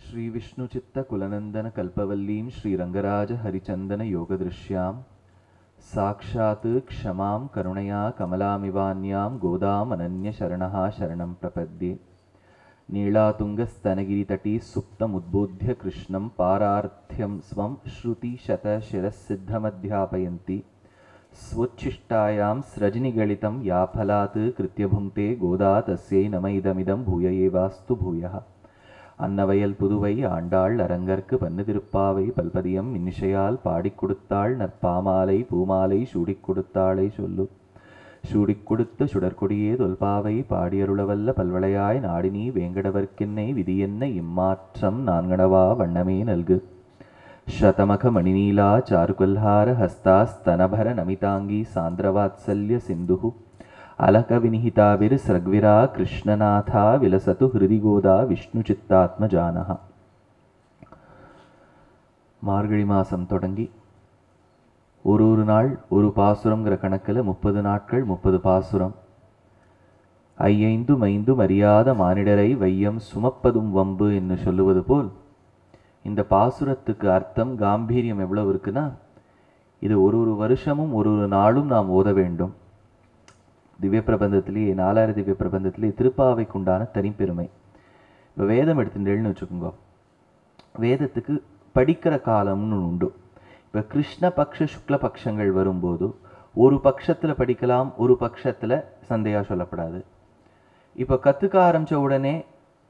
श्री विष्णुचित्त कुलनंदन कल्पवल्लीं श्रीरंगराज हरिचंदन योगदृश्यां साक्षात् क्षमां करुणया कमलामिवान्यां गोदाम् अनन्यशरणः शरणं प्रपद्ये। नीलातुङ्गस्तनगिरितटी सुप्तमुद्बोध्य कृष्णं पारार्थ्यं स्वं श्रुतिशतशिरःसिद्धमध्यापयन्ति स्वोच्छिष्टायां स्रजनिगलितं या फलात् कृत्य भुङ्क्ते गोदा तस्यै नम इदमिदं भूय एवास्तु भूयः। அன்னவயல் புதுவை ஆண்டாள் அரங்கற்கு பன்னு திருப்பாவை பல்பதியம் இன்னிசையால் பாடிக் கொடுத்தாள் நற்பாமாலை பூமாலை சூடிக் கொடுத்தாளை சொல்லு. சூடிக் கொடுத்த சுடற்கொடியே தொல்பாவை பாடியருளவல்ல பல்வளையாய் நாடினி வேங்கடவர்க்கென்னை விதியென்ன இம்மாற்றம் நான்கணவா வண்ணமே நல்கு. शतमख मणिनीला चारुकल्हार हस्तास्तनभर नमितांगी सान्द्रवात्सल्य सिंधुः अलक विनिहिताविर स्रग्विरा कृष्णनाथा विलसतु हृदि गोदा विष्णुचित्तात्मजानः. மார்கழி மாசம் தொடங்கி ஒரு நாள் ஒரு பாசுரம்ங்கிற கணக்கில் 30 நாட்கள் 30 பாசுரம். ஐயைந்தும் ஐந்தும் அறியாத மானிடரை வையம் சுமப்பதும் வம்பு என்று சொல்லுவது போல் இந்த பாசுரத்துக்கு அர்த்தம் காம்பீரியம் எவ்வளவு இருக்குன்னா, இது ஒரு வருஷமும் ஒரு நாளும் நாம் ஓத வேண்டும். திவ்ய பிரபந்தத்திலேயே 4000 திவ்ய பிரபந்தத்திலேயே திருப்பாவைக்குண்டான தனிப்பெருமை. இப்போ வேதம் எடுத்துட்டேன்னு வச்சுக்கோங்க, வேதத்துக்கு படிக்கிற காலம்னு உண்டு. இப்போ கிருஷ்ண பக்ஷ சுக்ல பக்ஷங்கள் வரும்போது ஒரு பட்சத்தில் படிக்கலாம், ஒரு பட்சத்தில் சந்தையாக சொல்லப்படாது. இப்போ கற்றுக்க ஆரம்பித்த உடனே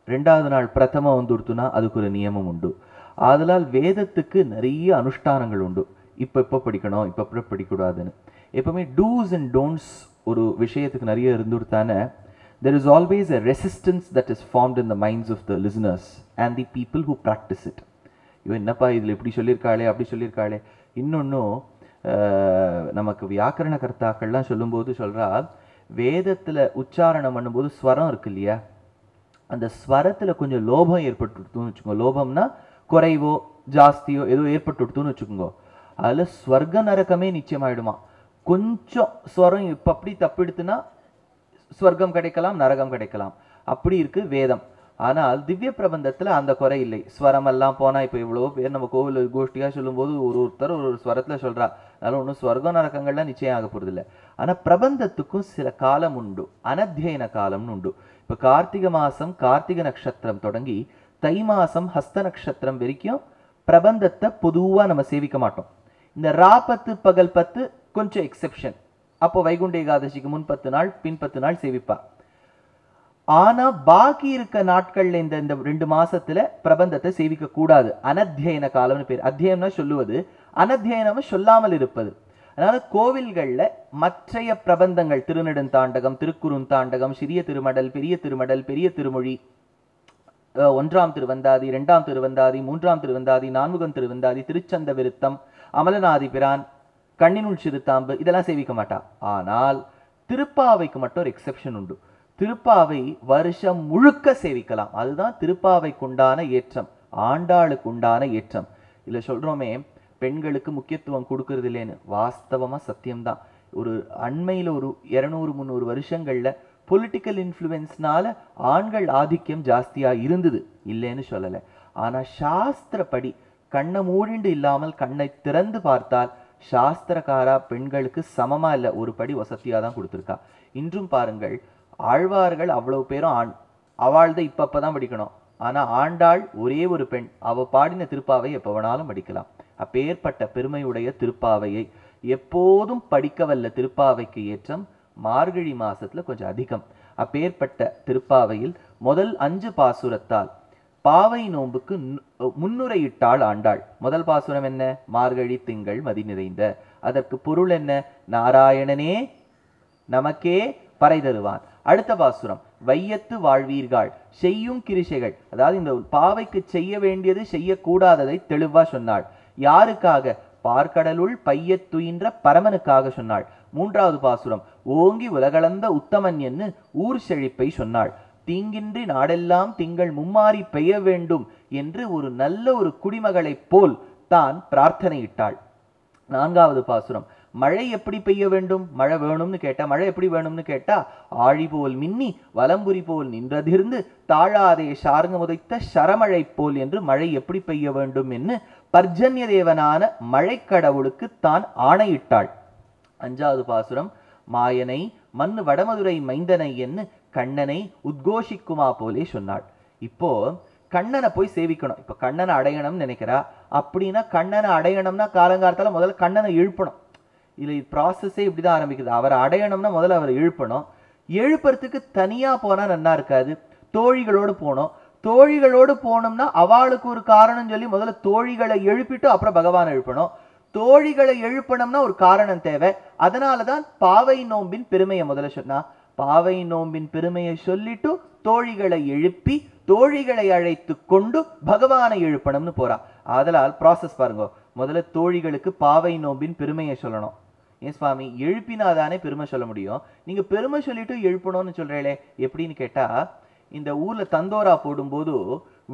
2வது நாள் பிரதம வந்துடுத்துனா அதுக்கு ஒரு நியமம் உண்டு. ஆதலால் வேதத்துக்கு நிறைய அனுஷ்டானங்கள் உண்டு. இப்போ படிக்கணும், இப்போ படிக்கக்கூடாதுன்னு. எப்பவுமே டூஸ் அண்ட் டோன்ட்ஸ் ஒரு விஷயத்துக்கு நிறைய இருந்துடுத்தானே, there is always a resistance that is formed in the minds of the listeners and the people who practice it. இவன் என்னப்பா இதில் இப்படி சொல்லியிருக்காளே அப்படி சொல்லியிருக்காளே. இன்னொன்றும் நமக்கு வியாக்கரண கர்த்தாக்கள்லாம் சொல்லும்போது சொல்கிறால், வேதத்தில் உச்சாரணம் பண்ணும்போது ஸ்வரம் இருக்கு இல்லையா, அந்த ஸ்வரத்தில் கொஞ்சம் லோபம் ஏற்பட்டுடுத்துன்னு வச்சுக்கோங்க. லோபம்னா குறைவோ ஜாஸ்தியோ ஏதோ ஏற்பட்டுடுத்துன்னு வச்சுக்கோங்க, அதில் ஸ்வர்க நரகமே நிச்சயமாயிடுமா. கொஞ்சம் ஸ்வரம் இப்போ அப்படி தப்பிடுத்துனா ஸ்வர்க்கம் கிடைக்கலாம், நரகம் கிடைக்கலாம். அப்படி இருக்கு வேதம். ஆனால் திவ்ய பிரபந்தத்தில் அந்த குறை இல்லை. ஸ்வரமெல்லாம் போனால் இப்போ இவ்வளோ பேர் நம்ம கோவில் கோஷ்டியாக சொல்லும்போது ஒருத்தர் ஒரு ஸ்வரத்தில் சொல்கிறா, அதனால ஒன்றும் ஸ்வர்க நரகங்கள்லாம் நிச்சயம் ஆக போகிறது இல்லை. ஆனால் பிரபந்தத்துக்கும் சில காலம் உண்டு, அனத்தியன காலம்னு உண்டு. இப்போ கார்த்திகை மாதம் கார்த்திகை நட்சத்திரம் தொடங்கி தை மாதம் ஹஸ்த நட்சத்திரம் வரைக்கும் பிரபந்தத்தை பொதுவாக நம்ம சேவிக்க மாட்டோம். இந்த ராபத்து பகல் 10 கொஞ்சம் எக்ஸெப்ஷன். அப்போ வைகுண்ட ஏகாதசிக்கு முன் 10 நாள் பின் 10 நாள் சேவிப்பா. ஆனா பாக்கி இருக்க நாட்கள்ல இந்த 2 மாசத்துல பிரபந்தத்தை சேவிக்க கூடாது. அனத்தியன காலம்னு பேர். அத்தியனம்னா சொல்லுவது, அனத்தியனம் சொல்லாமல் இருப்பது. அதனால கோவில்கள்ல மற்றைய பிரபந்தங்கள், திருநெடுந்தாண்டகம், திருக்குறுந்தாண்டகம், சிறிய திருமடல், பெரிய திருமடல், பெரிய திருமொழி, 1ஆம் திருவந்தாதி, 2ஆம் திருவந்தாதி, 3ஆம் திருவந்தாதி, 4ஆம் திருவந்தாதி, திருச்சந்த விருத்தம், அமலநாதி பிரான், கண்ணினுள் சிறுத்தாம்பு, இதெல்லாம் சேவிக்க மாட்டா. ஆனால் திருப்பாவைக்கு மட்டும் ஒரு எக்ஸெப்ஷன் உண்டு. திருப்பாவை வருஷம் முழுக்க சேவிக்கலாம். அதுதான் திருப்பாவைக்குண்டான ஏற்றம், ஆண்டாளுக்குண்டான ஏற்றம். இல்லை சொல்றோமே பெண்களுக்கு முக்கியத்துவம் கொடுக்கறது இல்லைன்னு, வாஸ்தவமா சத்தியம்தான். ஒரு அண்மையில் ஒரு 200-300 வருஷங்கள்ல பொலிட்டிக்கல் இன்ஃப்ளூயன்ஸ்னால ஆண்கள் ஆதிக்கம் ஜாஸ்தியா இருந்தது, இல்லைன்னு சொல்லலை. ஆனா சாஸ்திரப்படி கண்ணை மூடிண்டு இல்லாமல் கண்ணை திறந்து பார்த்தால் சாஸ்திரக்காரா பெண்களுக்கு சமமா இல்லை, ஒரு படி வசதியா தான் கொடுத்துருக்கா. இன்றும் பாருங்கள், ஆழ்வார்கள் அவ்வளவு பேரும் ஆண், அவள்தான் இப்பதான் படிக்கணும். ஆனா ஆண்டாள் ஒரே ஒரு பெண், அவ பாடின திருப்பாவை எப்ப வேணாலும் படிக்கலாம். அப்பேற்பட்ட பெருமையுடைய திருப்பாவையை எப்போதும் படிக்க வல்ல திருப்பாவைக்கு ஏற்றம் மார்கழி மாசத்துல கொஞ்சம் அதிகம். அப்பேற்பட்ட திருப்பாவையில் முதல் 5 பாசுரத்தால் பாவை நோன்புக்கு முன்னுரையிட்டாள் ஆண்டாள். முதல் பாசுரம் என்ன? மார்கழி திங்கள் மதி நிறைந்த. அதற்கு பொருள் என்ன? நாராயணனே நமக்கே பறை தருவான். அடுத்த பாசுரம் வையத்து வாழ்வீர்கள் செய்யும் கிரிசைகள். அதாவது இந்த பாவைக்கு செய்ய வேண்டியது செய்யக்கூடாததை தெளிவா சொன்னாள். யாருக்காக? பார்க்கடலுள் பையத்துயின்ற பரமனுக்காக சொன்னாள். 3வது பாசுரம் ஓங்கி உலகளந்த உத்தமன் என்று ஊர் செழிப்பை சொன்னாள். தீங்கின்றி நாடெல்லாம் திங்கள் மும்மாறி பெய்ய வேண்டும் என்று ஒரு நல்ல ஒரு குடிமகளைப் போல் தான் பிரார்த்தனையிட்டாள். 4வது பாசுரம் மழை எப்படி பெய்ய வேண்டும்? மழை வேணும்னு கேட்டா, மழை எப்படி வேணும்னு கேட்டா, ஆழி போல் மின்னி வலம்புரி போல் நின்றதிர்ந்து தாழாதே சார்ங்க முதைத்த சரமழை போல் என்று மழை எப்படி பெய்ய வேண்டும் என்று பர்ஜன்ய தேவனான மழை கடவுளுக்கு தான் ஆணையிட்டாள். 5வது பாசுரம், மாயனை மண்ணு வடமதுரை மைந்தனை என்று கண்ணனை உத்கோஷிக்குமா போலே சொன்னாள். இப்போ கண்ணனை போய் சேவிக்கணும். இப்ப கண்ணனை அடையணும்னு நினைக்கிறா. அப்படின்னா கண்ணனை அடையணும்னா காலங்காலத்தால முதல்ல கண்ணனை எழுப்பணும். இதுல ப்ராசஸே இப்படிதான் ஆரம்பிக்குது. அவரை அடையணும்னா முதல்ல அவரை எழுப்பணும். எழுப்புறதுக்கு தனியா போனா நல்லா இருக்காது, தோழிகளோடு போனோம். தோழிகளோடு போனோம்னா அவளுக்கு ஒரு காரணம் சொல்லி முதல்ல தோழிகளை எழுப்பிட்டு அப்புறம் பகவான் எழுப்பணும். தோழிகளை எழுப்பணும்னா ஒரு காரணம் தேவை. அதனாலதான் பாவை நோம்பின் பெருமையை முதல்ல சொன்னா. பாவை நோம்பின் பெருமையை சொல்லிட்டு தோழிகளை எழுப்பி தோழிகளை அழைத்து கொண்டு பகவானை எழுப்பணும்னு போறா. அதனால் ப்ராசஸ் பாருங்க. முதல்ல தோழிகளுக்கு பாவை நோம்பின் பெருமையை சொல்லணும். ஏன் சுவாமி, எழுப்பினாதானே பெருமை சொல்ல முடியும்? நீங்க பெருமை சொல்லிட்டு எழுப்பணும்னு சொல்றீங்களே எப்படின்னு கேட்டா, இந்த ஊர்ல தந்தோரா போடும்போது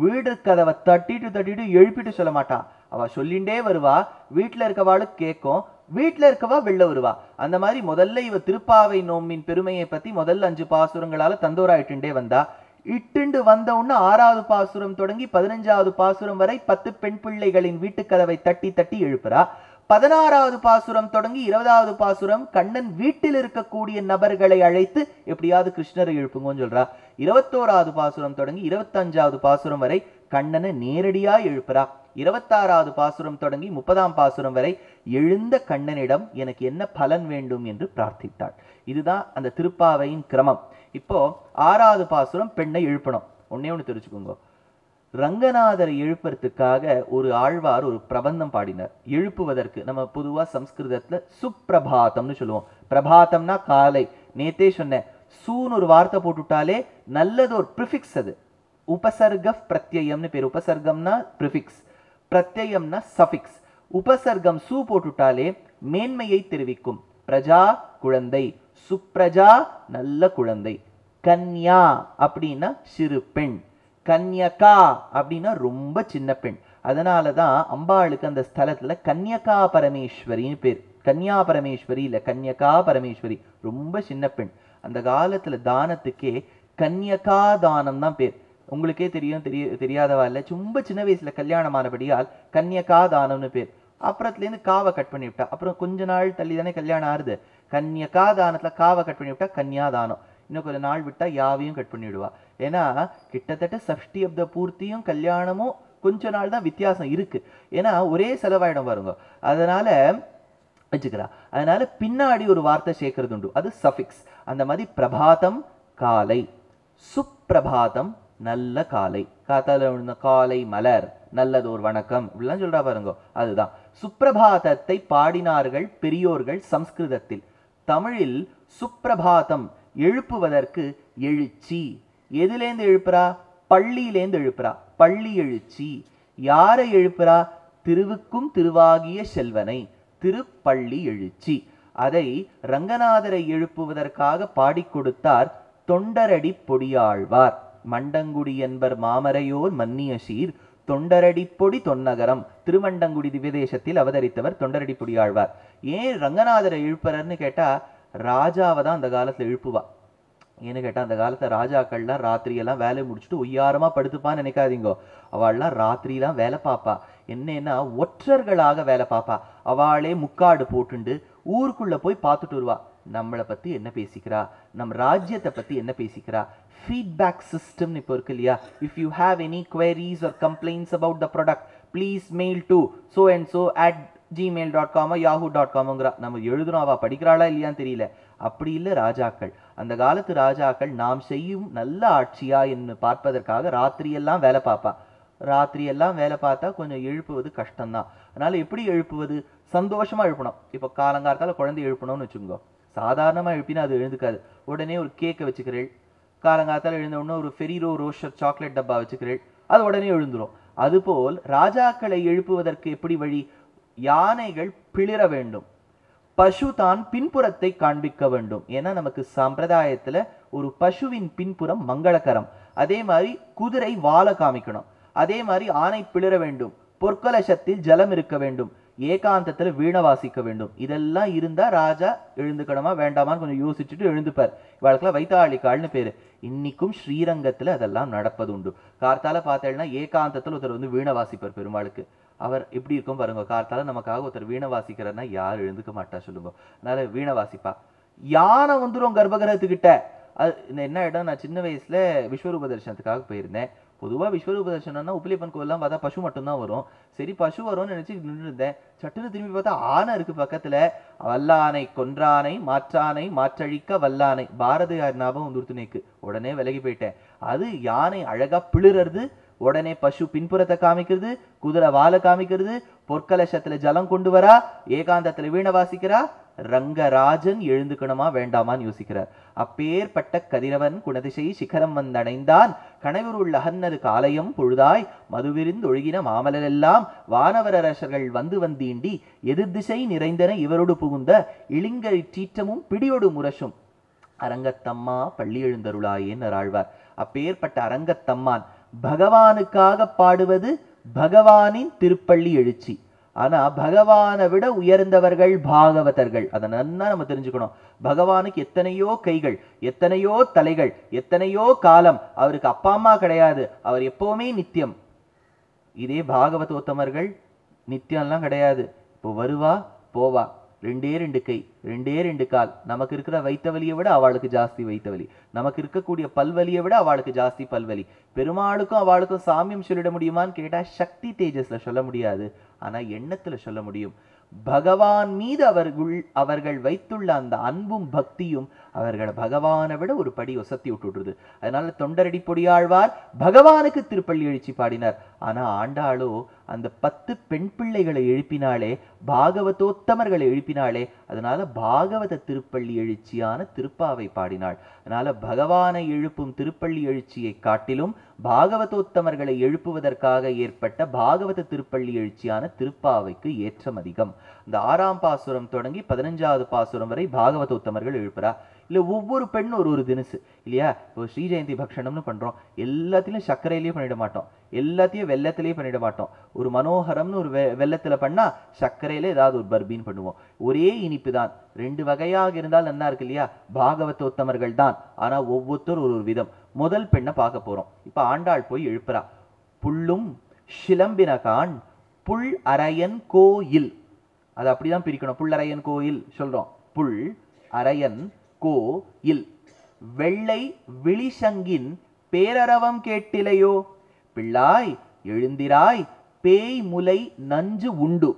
வீடு கதவை தட்டிட்டு எழுப்பிட்டு சொல்ல மாட்டா. அவ சொல்லிண்டே வருவா. வீட்டுல இருக்கவாளுக்கு கேட்கும், வீட்டுல இருக்கவா வெளில வருவா. அந்த மாதிரி முதல்ல இவ திருப்பாவை நோம்பின் பெருமையை பத்தி முதல்ல 5 பாசுரங்களால தந்தோரா இட்டுண்டே வந்தா. இட்டுண்டு வந்த உடனே 6வது பாசுரம் தொடங்கி 15வது பாசுரம் வரை 10 பெண் பிள்ளைகளின் வீட்டுக்கதவை தட்டி தட்டி எழுப்புறா. 16வது பாசுரம் தொடங்கி 20வது பாசுரம் கண்ணன் வீட்டில் இருக்கக்கூடிய நபர்களை அழைத்து எப்படியாவது கிருஷ்ணரை எழுப்புங்கன்னு சொல்றா. 21வது பாசுரம் தொடங்கி 25வது பாசுரம் வரை கண்ணனை நேரடியா எழுப்புறா. 26வது பாசுரம் தொடங்கி 30ஆம் பாசுரம் வரை எழுந்த கண்ணனிடம் எனக்கு என்ன பலன் வேண்டும் என்று பிரார்த்தித்தாள். இதுதான் அந்த திருப்பாவையின் கிரமம். இப்போ 6வது பாசுரம் பெண்ணை எழுப்பணும். ஒன்னே ஒன்று தெரிஞ்சுக்கோங்க. ரங்கநாதரை எழுப்புறதுக்காக ஒரு ஆழ்வார் ஒரு பிரபந்தம் பாடினார். எழுப்புவதற்கு நம்ம பொதுவா சம்ஸ்கிருதத்துல சுப்பிரபாதம்னு சொல்லுவோம். பிரபாதம்னா காலை. நேத்தே சொன்னேன், சூன்னு ஒரு வார்த்தை போட்டுட்டாலே நல்லது ஒரு ப்ரிஃபிக்ஸ். அது உபசர்க பிரத்யயம்னு பேர். உபசர்க்கம்னா ப்ரிஃபிக்ஸ், பிரத்யயம்னா சஃபிக்ஸ். உபசர்க்கம் சூ போட்டுட்டாலே மேன்மையை தெரிவிக்கும். பிரஜா குழந்தை, சுப்ரஜா நல்ல குழந்தை. கன்யா அப்படின்னா சிறு பெண், கன்யகா அப்படின்னா ரொம்ப சின்ன பெண். அதனாலதான் அம்பாளுக்கு அந்த ஸ்தலத்துல கன்யகா பரமேஸ்வரின்னு பேர். கன்யா பரமேஸ்வரி இல்ல, கன்யகா பரமேஸ்வரி, ரொம்ப சின்ன பெண். அந்த காலத்துல தானத்துக்கே கன்யகா தானம் தான் பேர். உங்களுக்கே தெரியாதவா இல்ல, ரொம்ப சின்ன வயசுல கல்யாணம் ஆனபடியால் கன்யகா தானம்னு பேர். அப்புறத்துல இருந்து காவை கட் பண்ணி விட்டா. அப்புறம் கொஞ்ச நாள் தள்ளி தானே கல்யாணம் ஆறுது. கன்யகா தானத்துல காவை கட் பண்ணி விட்டா கன்யாதானம். இன்னும் கொஞ்ச நாள் விட்டா யாவையும் கட் பண்ணி விடுவா. ஏன்னா கிட்டத்தட்ட சஷ்டி அப்த பூர்த்தியும் கல்யாணமும் கொஞ்ச நாள் தான் வித்தியாசம் இருக்கு. ஏன்னா ஒரே செலவாயிடம் வருங்க. அதனால வச்சுக்கிறா. அதனால பின்னாடி ஒரு வார்த்தை சேர்க்கறது உண்டு, அது சஃபிக்ஸ். அந்த மாதிரி பிரபாதம் காலை, சுப்பிரபாதம் நல்ல காலை. காத்தால விழுந்த காலை மலர், நல்லதோர் வணக்கம், இப்படிலாம் சொல்றா பாருங்க. அதுதான் சுப்பிரபாதத்தை பாடினார்கள் பெரியோர்கள் சம்ஸ்கிருதத்தில். தமிழில் சுப்பிரபாதம் எழுப்புவதற்கு எழுச்சி. எதுலேருந்து எழுப்புறா? பள்ளியிலேந்து எழுப்புறா. பள்ளி எழுச்சி. யாரை எழுப்புறா? திருவுக்கும் திருவாகிய செல்வனை, திருப்பள்ளி எழுச்சி. அதை ரங்கநாதரை எழுப்புவதற்காக பாடிக் கொடுத்தார் தொண்டரடி பொடியாழ்வார். மண்டங்குடி என்பர் மாமரையோர் மன்னிய சீர் தொண்டரடி பொடி தொன்னகரம். திருமண்டங்குடி திவ்யதேசத்தில் அவதரித்தவர் தொண்டரடி பொடியாழ்வார். ஏன் ரங்கநாதரை எழுப்புறன்னு கேட்டா, ராஜாவை தான் அந்த காலத்துல எழுப்புவா. ஏன்னு கேட்டா, அந்த காலத்துல ராஜாக்கள்லாம் ராத்திரியெல்லாம் வேலை முடிச்சுட்டு ஒய்யாரமா படுத்துப்பான்னு நினைக்காதீங்கோ. அவள்லாம் ராத்திரியெல்லாம் வேலை பார்ப்பா. என்னன்னா ஒற்றர்களாக வேலை பார்ப்பா. அவளே முக்காடு போட்டுண்டு ஊருக்குள்ள போய் பார்த்துட்டு வருவா. நம்மளை பத்தி என்ன பேசிக்கிறா, நம் ராஜ்யத்தை பத்தி என்ன பேசிக்கிறா. ஃபீட்பேக் சிஸ்டம் இப்போ இருக்கு இல்லையா? If you have any queries or complaints about the product, please mail to so and so at gmail.com yahoo.com. நம்ம எழுதுறோம், அவ படிக்கிறாளா இல்லையான்னு தெரியல. அப்படி இல்லை ராஜாக்கள். அந்த காலத்து ராஜாக்கள் நாம் செய்யும் நல்ல ஆட்சியா என்று பார்ப்பதற்காக ராத்திரியெல்லாம் வேலை பார்ப்பா. ராத்திரியெல்லாம் வேலை பார்த்தா கொஞ்சம் எழுப்புவது கஷ்டம்தான். அதனால எப்படி எழுப்புவது? சந்தோஷமா எழுப்பணும். இப்போ காலங்காலத்தால குழந்தை எழுப்பணும்னு வச்சுக்கோங்க. சாதாரணமா எழுப்பினா அது எழுந்துக்காது. உடனே ஒரு கேக்கை வச்சுக்கிறேள். காலங்காலத்தால் எழுந்த உடனே ஒரு ஃபெரிரோ ரோஷர் சாக்லேட் டப்பா வச்சுக்கிறேள், அது உடனே எழுந்துரும். அதுபோல் ராஜாக்களை எழுப்புவதற்கு எப்படி வழி? யானைகள் பிளிர வேண்டும், பசு தான் பின்புறத்தை காண்பிக்க வேண்டும். ஏன்னா நமக்கு சம்பிரதாயத்துல ஒரு பசுவின் பின்புறம் மங்களகரம். அதே மாதிரி குதிரை வாழ காமிக்கணும். அதே மாதிரி ஆணை பிளிர வேண்டும், பொற்கலசத்தில் ஜலம் இருக்க வேண்டும். ஏகாந்தத்துல வீணை வாசிக்க வேண்டும். இதெல்லாம் இருந்தா ராஜா எழுந்துக்கணுமா வேண்டாமான்னு கொஞ்சம் யோசிச்சுட்டு எழுந்துப்பார். இவளுக்கெல்லாம் வைத்தாளிக்கால்னு பேரு. இன்னைக்கும் ஸ்ரீரங்கத்துல அதெல்லாம் நடப்பது உண்டு. கார்த்தால பார்த்தேன்னா ஏகாந்தத்துல ஒருத்தர் வந்து வீணை வாசிப்பார் பெருமாளுக்கு. அவர் எப்படி இருக்கும் பாருங்க. கார்த்தால நமக்காக ஒருத்தர் வீணை வாசிக்கிறார்னா யார் எழுந்துக்க மாட்டா சொல்லுங்க. அதனால வீணை வாசிப்பா. யானை வந்துடும் கர்ப்பகிரகத்துக்கிட்ட. அது என்ன இடம், நான் சின்ன வயசுல விஸ்வரூப தரிசனத்துக்காக போயிருந்தேன். பொதுவா விஸ்வரூப தரிசனம்னா உப்பிலியப்பன் கோவில்லாம் பார்த்தா பசு மட்டும்தான் வரும். சரி பசு வரும்னு நினைச்சு நின்று இருந்தேன். சட்டுன்னு திரும்பி பார்த்தா ஆனை இருக்கு பக்கத்துல. வல்லானை கொன்றானை மாற்றானை மாற்றழிக்க வல்லானை, பாரதியார் ஞாபகம் வந்துருத்துனேக்கு. உடனே விலகி போயிட்டேன். அது யானை அழகா பிளிறது, உடனே பசு பின்புறத்தை காமிக்கிறது, குதிரை வாழை காமிக்கிறது, பொற்கலசத்துல ஜலம் கொண்டு வரா, ஏகாந்தத்துல வீணை வாசிக்கிறா. ரங்கராஜன் எழுந்துக்கணுமா வேண்டாமான்னு யோசிக்கிறார். அப்பேற்பட்ட கதிரவன் குணதிசை சிகரம் வந்தடைந்தான். கனவுருள் அகன்னது காலையம் பொழுதாய் மதுவிருந்து ஒழுகின மாமலரெல்லாம் வானவரரசர்கள் வந்து வந்தீண்டி எதிர்திசை நிறைந்தன இவரோடு புகுந்த இளிங்கரி சீற்றமும் பிடியோடு முரசும் அரங்கத்தம்மா பள்ளி எழுந்தருளாயேன்னு ஆழ்வார். அப்பேற்பட்ட அரங்கத்தம்மான் பகவானுக்காக பாடுவது பகவானின் திருப்பள்ளி எழுச்சி. ஆனா பகவானை விட உயர்ந்தவர்கள் பாகவதர்கள். அதை நன்னா நம்ம தெரிஞ்சுக்கணும். பகவானுக்கு எத்தனையோ கைகள், எத்தனையோ தலைகள், எத்தனையோ காலம். அவருக்கு அப்பா அம்மா கிடையாது, அவர் எப்பவுமே நித்தியம். இதே பாகவதோத்தமர்கள் நித்தியம்லாம் கிடையாது. இப்போ வருவா போவா, ரெண்டே ரெண்டு கை, ரெண்டே ரெண்டு கால். நமக்கு இருக்கிற வைத்த வலியை விட அவளுக்கு ஜாஸ்தி வைத்த வலி, நமக்கு இருக்கக்கூடிய பல்வலியை விட அவளுக்கு ஜாஸ்தி பல்வலி. பெருமாளுக்கும் அவளுக்கும் சாமியம் சொல்லிட முடியுமான்னு கேட்டா சக்தி தேஜஸ்ல சொல்ல முடியாது, ஆனா எண்ணத்துல சொல்ல முடியும். பகவான் மீது அவர்கள் வைத்துள்ள அந்த அன்பும் பக்தியும் அவர்களை பகவானை விட ஒரு படி ஒசத்தி விட்டுடுறது. அதனால தொண்டரடி பொடியாழ்வார் பகவானுக்கு திருப்பள்ளி எழுச்சி பாடினார். ஆனா ஆண்டாளோ அந்த 10 பெண் பிள்ளைகளை எழுப்பினாலே, பாகவதோத்தமர்களை எழுப்பினாலே. அதனால பாகவத திருப்பள்ளி எழுச்சியான திருப்பாவை பாடினாள். அதனால பகவானை எழுப்பும் திருப்பள்ளி எழுச்சியை காட்டிலும் பாகவதோத்தமர்களை எழுப்புவதற்காக ஏற்பட்ட பாகவத திருப்பள்ளி எழுச்சியான திருப்பாவைக்கு ஏற்றம் அதிகம். இந்த 6ஆம் பாசுரம் தொடங்கி 15வது பாசுரம் வரை பாகவதோத்தமர்கள் எழுப்புறா. இல்ல ஒவ்வொரு பெண்ணும் ஒரு தினசு இல்லையா. இப்போ ஸ்ரீ ஜெயந்தி பக்ஷணம்னு பண்றோம், எல்லாத்திலையும் சர்க்கரையிலேயே பண்ணிட மாட்டோம், எல்லாத்தையும் வெள்ளத்திலேயே பண்ணிட மாட்டோம். ஒரு மனோகரம்னு ஒரு வெள்ளத்துல பண்ணா சர்க்கரையில ஏதாவது ஒரு பர்பின்னு பண்ணுவோம். ஒரே இனிப்பு தான், 2 வகையாக இருந்தால் நல்லா இருக்கு இல்லையா. பாகவதோத்தமர்கள் தான், ஆனா ஒவ்வொருத்தர் ஒரு விதம். முதல் பெண்ணை பார்க்க போறோம். இப்ப ஆண்டாள் போய் எழுப்புறா. புள்ளும் சிலம்பினகான் புல் அரையன் கோயில். அது அப்படிதான் பிரிக்கணும். புல்லரையன் கோயில் சொல்றோம். புல் அரையன் கோயில். வெள்ளை விழிசங்கின் பேரரவம் கேட்டிலையோ. பிள்ளாய் எழுந்திராய் பேய் முலை நஞ்சு உண்டு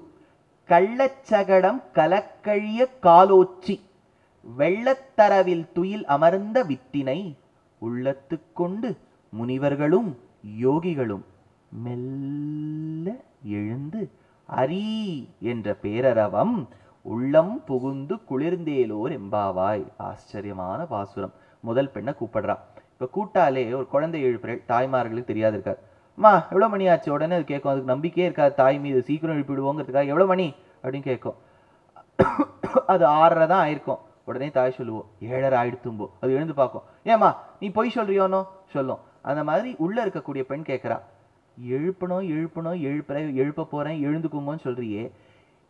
கள்ளச்சகடம் கலக்கழிய காலோச்சி வெள்ளத்தரவில் துயில் அமர்ந்த வித்தினை உள்ளத்து கொண்டு முனிவர்களும் யோகிகளும் மெல்ல எழுந்து அரி என்ற பேரரவம் உள்ளம் புகுந்து குளிர்ந்தேலோர் எம்பாவாய். ஆச்சரியமான பாசுரம். முதல் பெண்ணை கூப்பிடுறா. இப்ப கூட்டாலே ஒரு குழந்தை எழுப்புறேன், தாய்மார்களுக்கு தெரியாது இருக்காது. அம்மா எவ்வளவு மணி ஆச்சு? உடனே அது கேட்கும். அதுக்கு நம்பிக்கையே இருக்காது தாய் மீது, சீக்கிரம் எழுப்பிடுவோங்கிறதுக்காக எவ்வளவு மணி அப்படின்னு கேட்கும். அது 6:30 தான் ஆயிருக்கும். உடனே தாய் சொல்லுவோம் 7:30 ஆயிடுத்தும்போ. அது எழுந்து பார்க்கும். ஏமா நீ பொய் சொல்றியோனோ சொல்லும். அந்த மாதிரி உள்ள இருக்கக்கூடிய பெண் கேட்கிறா, எழுப்பணும் எழுப்பணும் எழுப்ப போறேன் எழுந்துக்குமோன்னு சொல்றியே,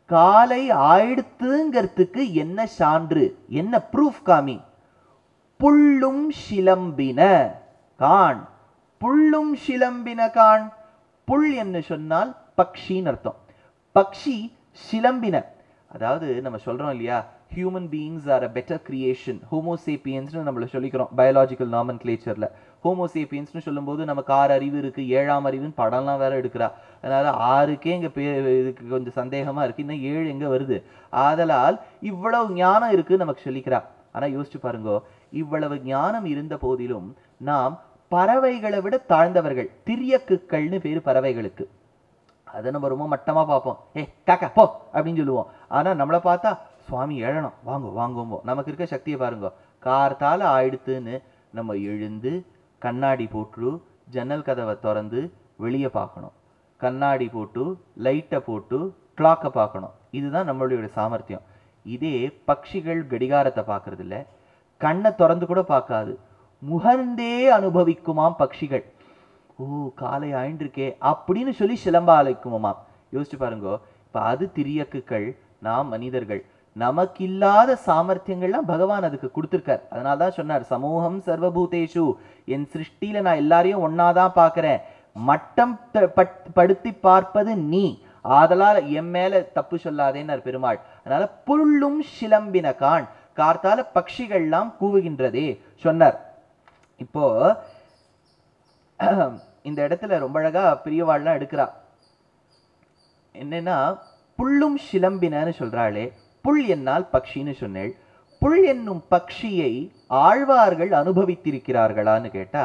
காலை ஆயிடுத்துங்கிறதுக்கு என்ன சான்று, என்ன ப்ரூஃப் காமி. புள்ளும் சிலம்பின கான். புள்ளும் சிலம்பின கான். புல் என்று சொன்னால் பக்ஷின்னு அர்த்தம். பக்ஷி சிலம்பின. அதாவது நம்ம சொல்றோம் இல்லையா, human beings are a better creation. ஹோமோசேப்பியன்ஸ்னு நம்மள சொல்லிக்கிறோம் பயாலஜிக்கல் நாமன்கிளேச்சர்ல. ஹோமோசேப்பியன்ஸ்னு சொல்லும்போது நமக்கு 6 அறிவு இருக்கு, 7ஆம் அறிவுன்னு படம்லாம் வேற எடுக்கிறா. அதனால 6க்கே இங்க இதுக்கு கொஞ்சம் சந்தேகமா இருக்கு, இன்னும் 7 எங்க வருது. ஆதலால் இவ்வளவு ஞானம் இருக்கு நமக்கு சொல்லிக்கிறா. ஆனா யோசிச்சு பாருங்க, இவ்வளவு ஞானம் இருந்த போதிலும் நாம் பறவைகளை விட தாழ்ந்தவர்கள். திரியக்குக்கள்னு பேரு பறவைகளுக்கு. அதை நம்ம ரொம்ப மட்டமா பார்ப்போம். காக்கா போ அப்படின்னு சொல்லுவோம். ஆனா நம்மளை பார்த்தா சுவாமி எழணும் வாங்க வாங்குவோம். நமக்கு இருக்க சக்தியை பாருங்க. கார்த்தால ஆயிடுத்துன்னு நம்ம எழுந்து கண்ணாடி போட்டு ஜன்னல் கதவை திறந்து வெளியே பார்க்கணும், கண்ணாடி போட்டு லைட்டை போட்டு கிளாக்கை பார்க்கணும். இதுதான் நம்மளுடைய சாமர்த்தியம். இதே பட்சிகள் கடிகாரத்தை பார்க்கறது இல்லை, கண்ணை திறந்து கூட பார்க்காது, முகர்ந்தே அனுபவிக்குமாம் பட்சிகள். ஓ காலை ஆயின்றிருக்கே அப்படின்னு சொல்லி சிலம்ப அழைக்குமாம். யோசிச்சு பாருங்க. இப்ப இப்ப அது திரியக்குகள், நாம் மனிதர்கள். நமக்கில்லாத சாமர்த்தியங்கள்லாம் பகவான் அதுக்கு கொடுத்துருக்கார். அதனால்தான் சொன்னார், சமூகம் சர்வபூதேஷு, என் சிருஷ்டியில நான் எல்லாரையும் ஒன்னாதான் பார்க்கிறேன், மட்டம் படுத்தி பார்ப்பது நீ, ஆதலால் என் மேல தப்பு சொல்லாதேன்னார் பெருமாள். அதனால புல்லும் சிலம்பின கான், கார்த்தால பட்சிகள்லாம் கூவுகின்றதே சொன்னார். இப்போ இந்த இடத்துல ரொம்ப அழகா பெரியவாள்லாம் எடுக்கிறா. என்னன்னா புல்லும் சிலம்பினன்னு சொல்றாளே, புல் என்னால் பக்ஷின்னு சொன்னேள். புல் என்னும் பக்ஷியை ஆழ்வார்கள் அனுபவித்திருக்கிறார்களான்னு கேட்டா,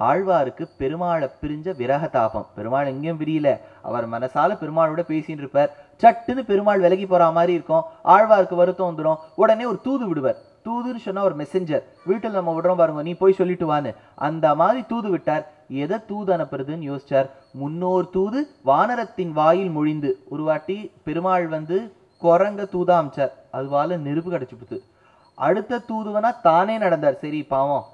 ஆழ்வாருக்கு பெருமாளை பிரிஞ்ச விரக தாபம். பெருமாள் எங்கேயும் பிரியல, அவர் மனசால பெருமாளோட பேசின்னு இருப்பார். சட்டுன்னு பெருமாள் விலகி போற மாதிரி இருக்கும், ஆழ்வாருக்கு வருத்தம் வந்துடும். உடனே ஒரு தூது விடுவார். தூதுன்னு சொன்னா ஒரு மெசஞ்சர், வீட்டில் நம்ம விடுறோம் பாருங்க, நீ போய் சொல்லிட்டு வான்னு, அந்த மாதிரி தூது விட்டார். எதை தூது அனுப்புறதுன்னு யோசிச்சார். முன்னோர் தூது வானரத்தின் வாயில் மொழிந்து. ஒரு வாட்டி பெருமாள் குரங்க தூதா அமிச்சார், அதுவால நெருப்பு கிடைச்சுடுது. அடுத்த தூதுவனா தானே நடந்தார். சரி பாவம்,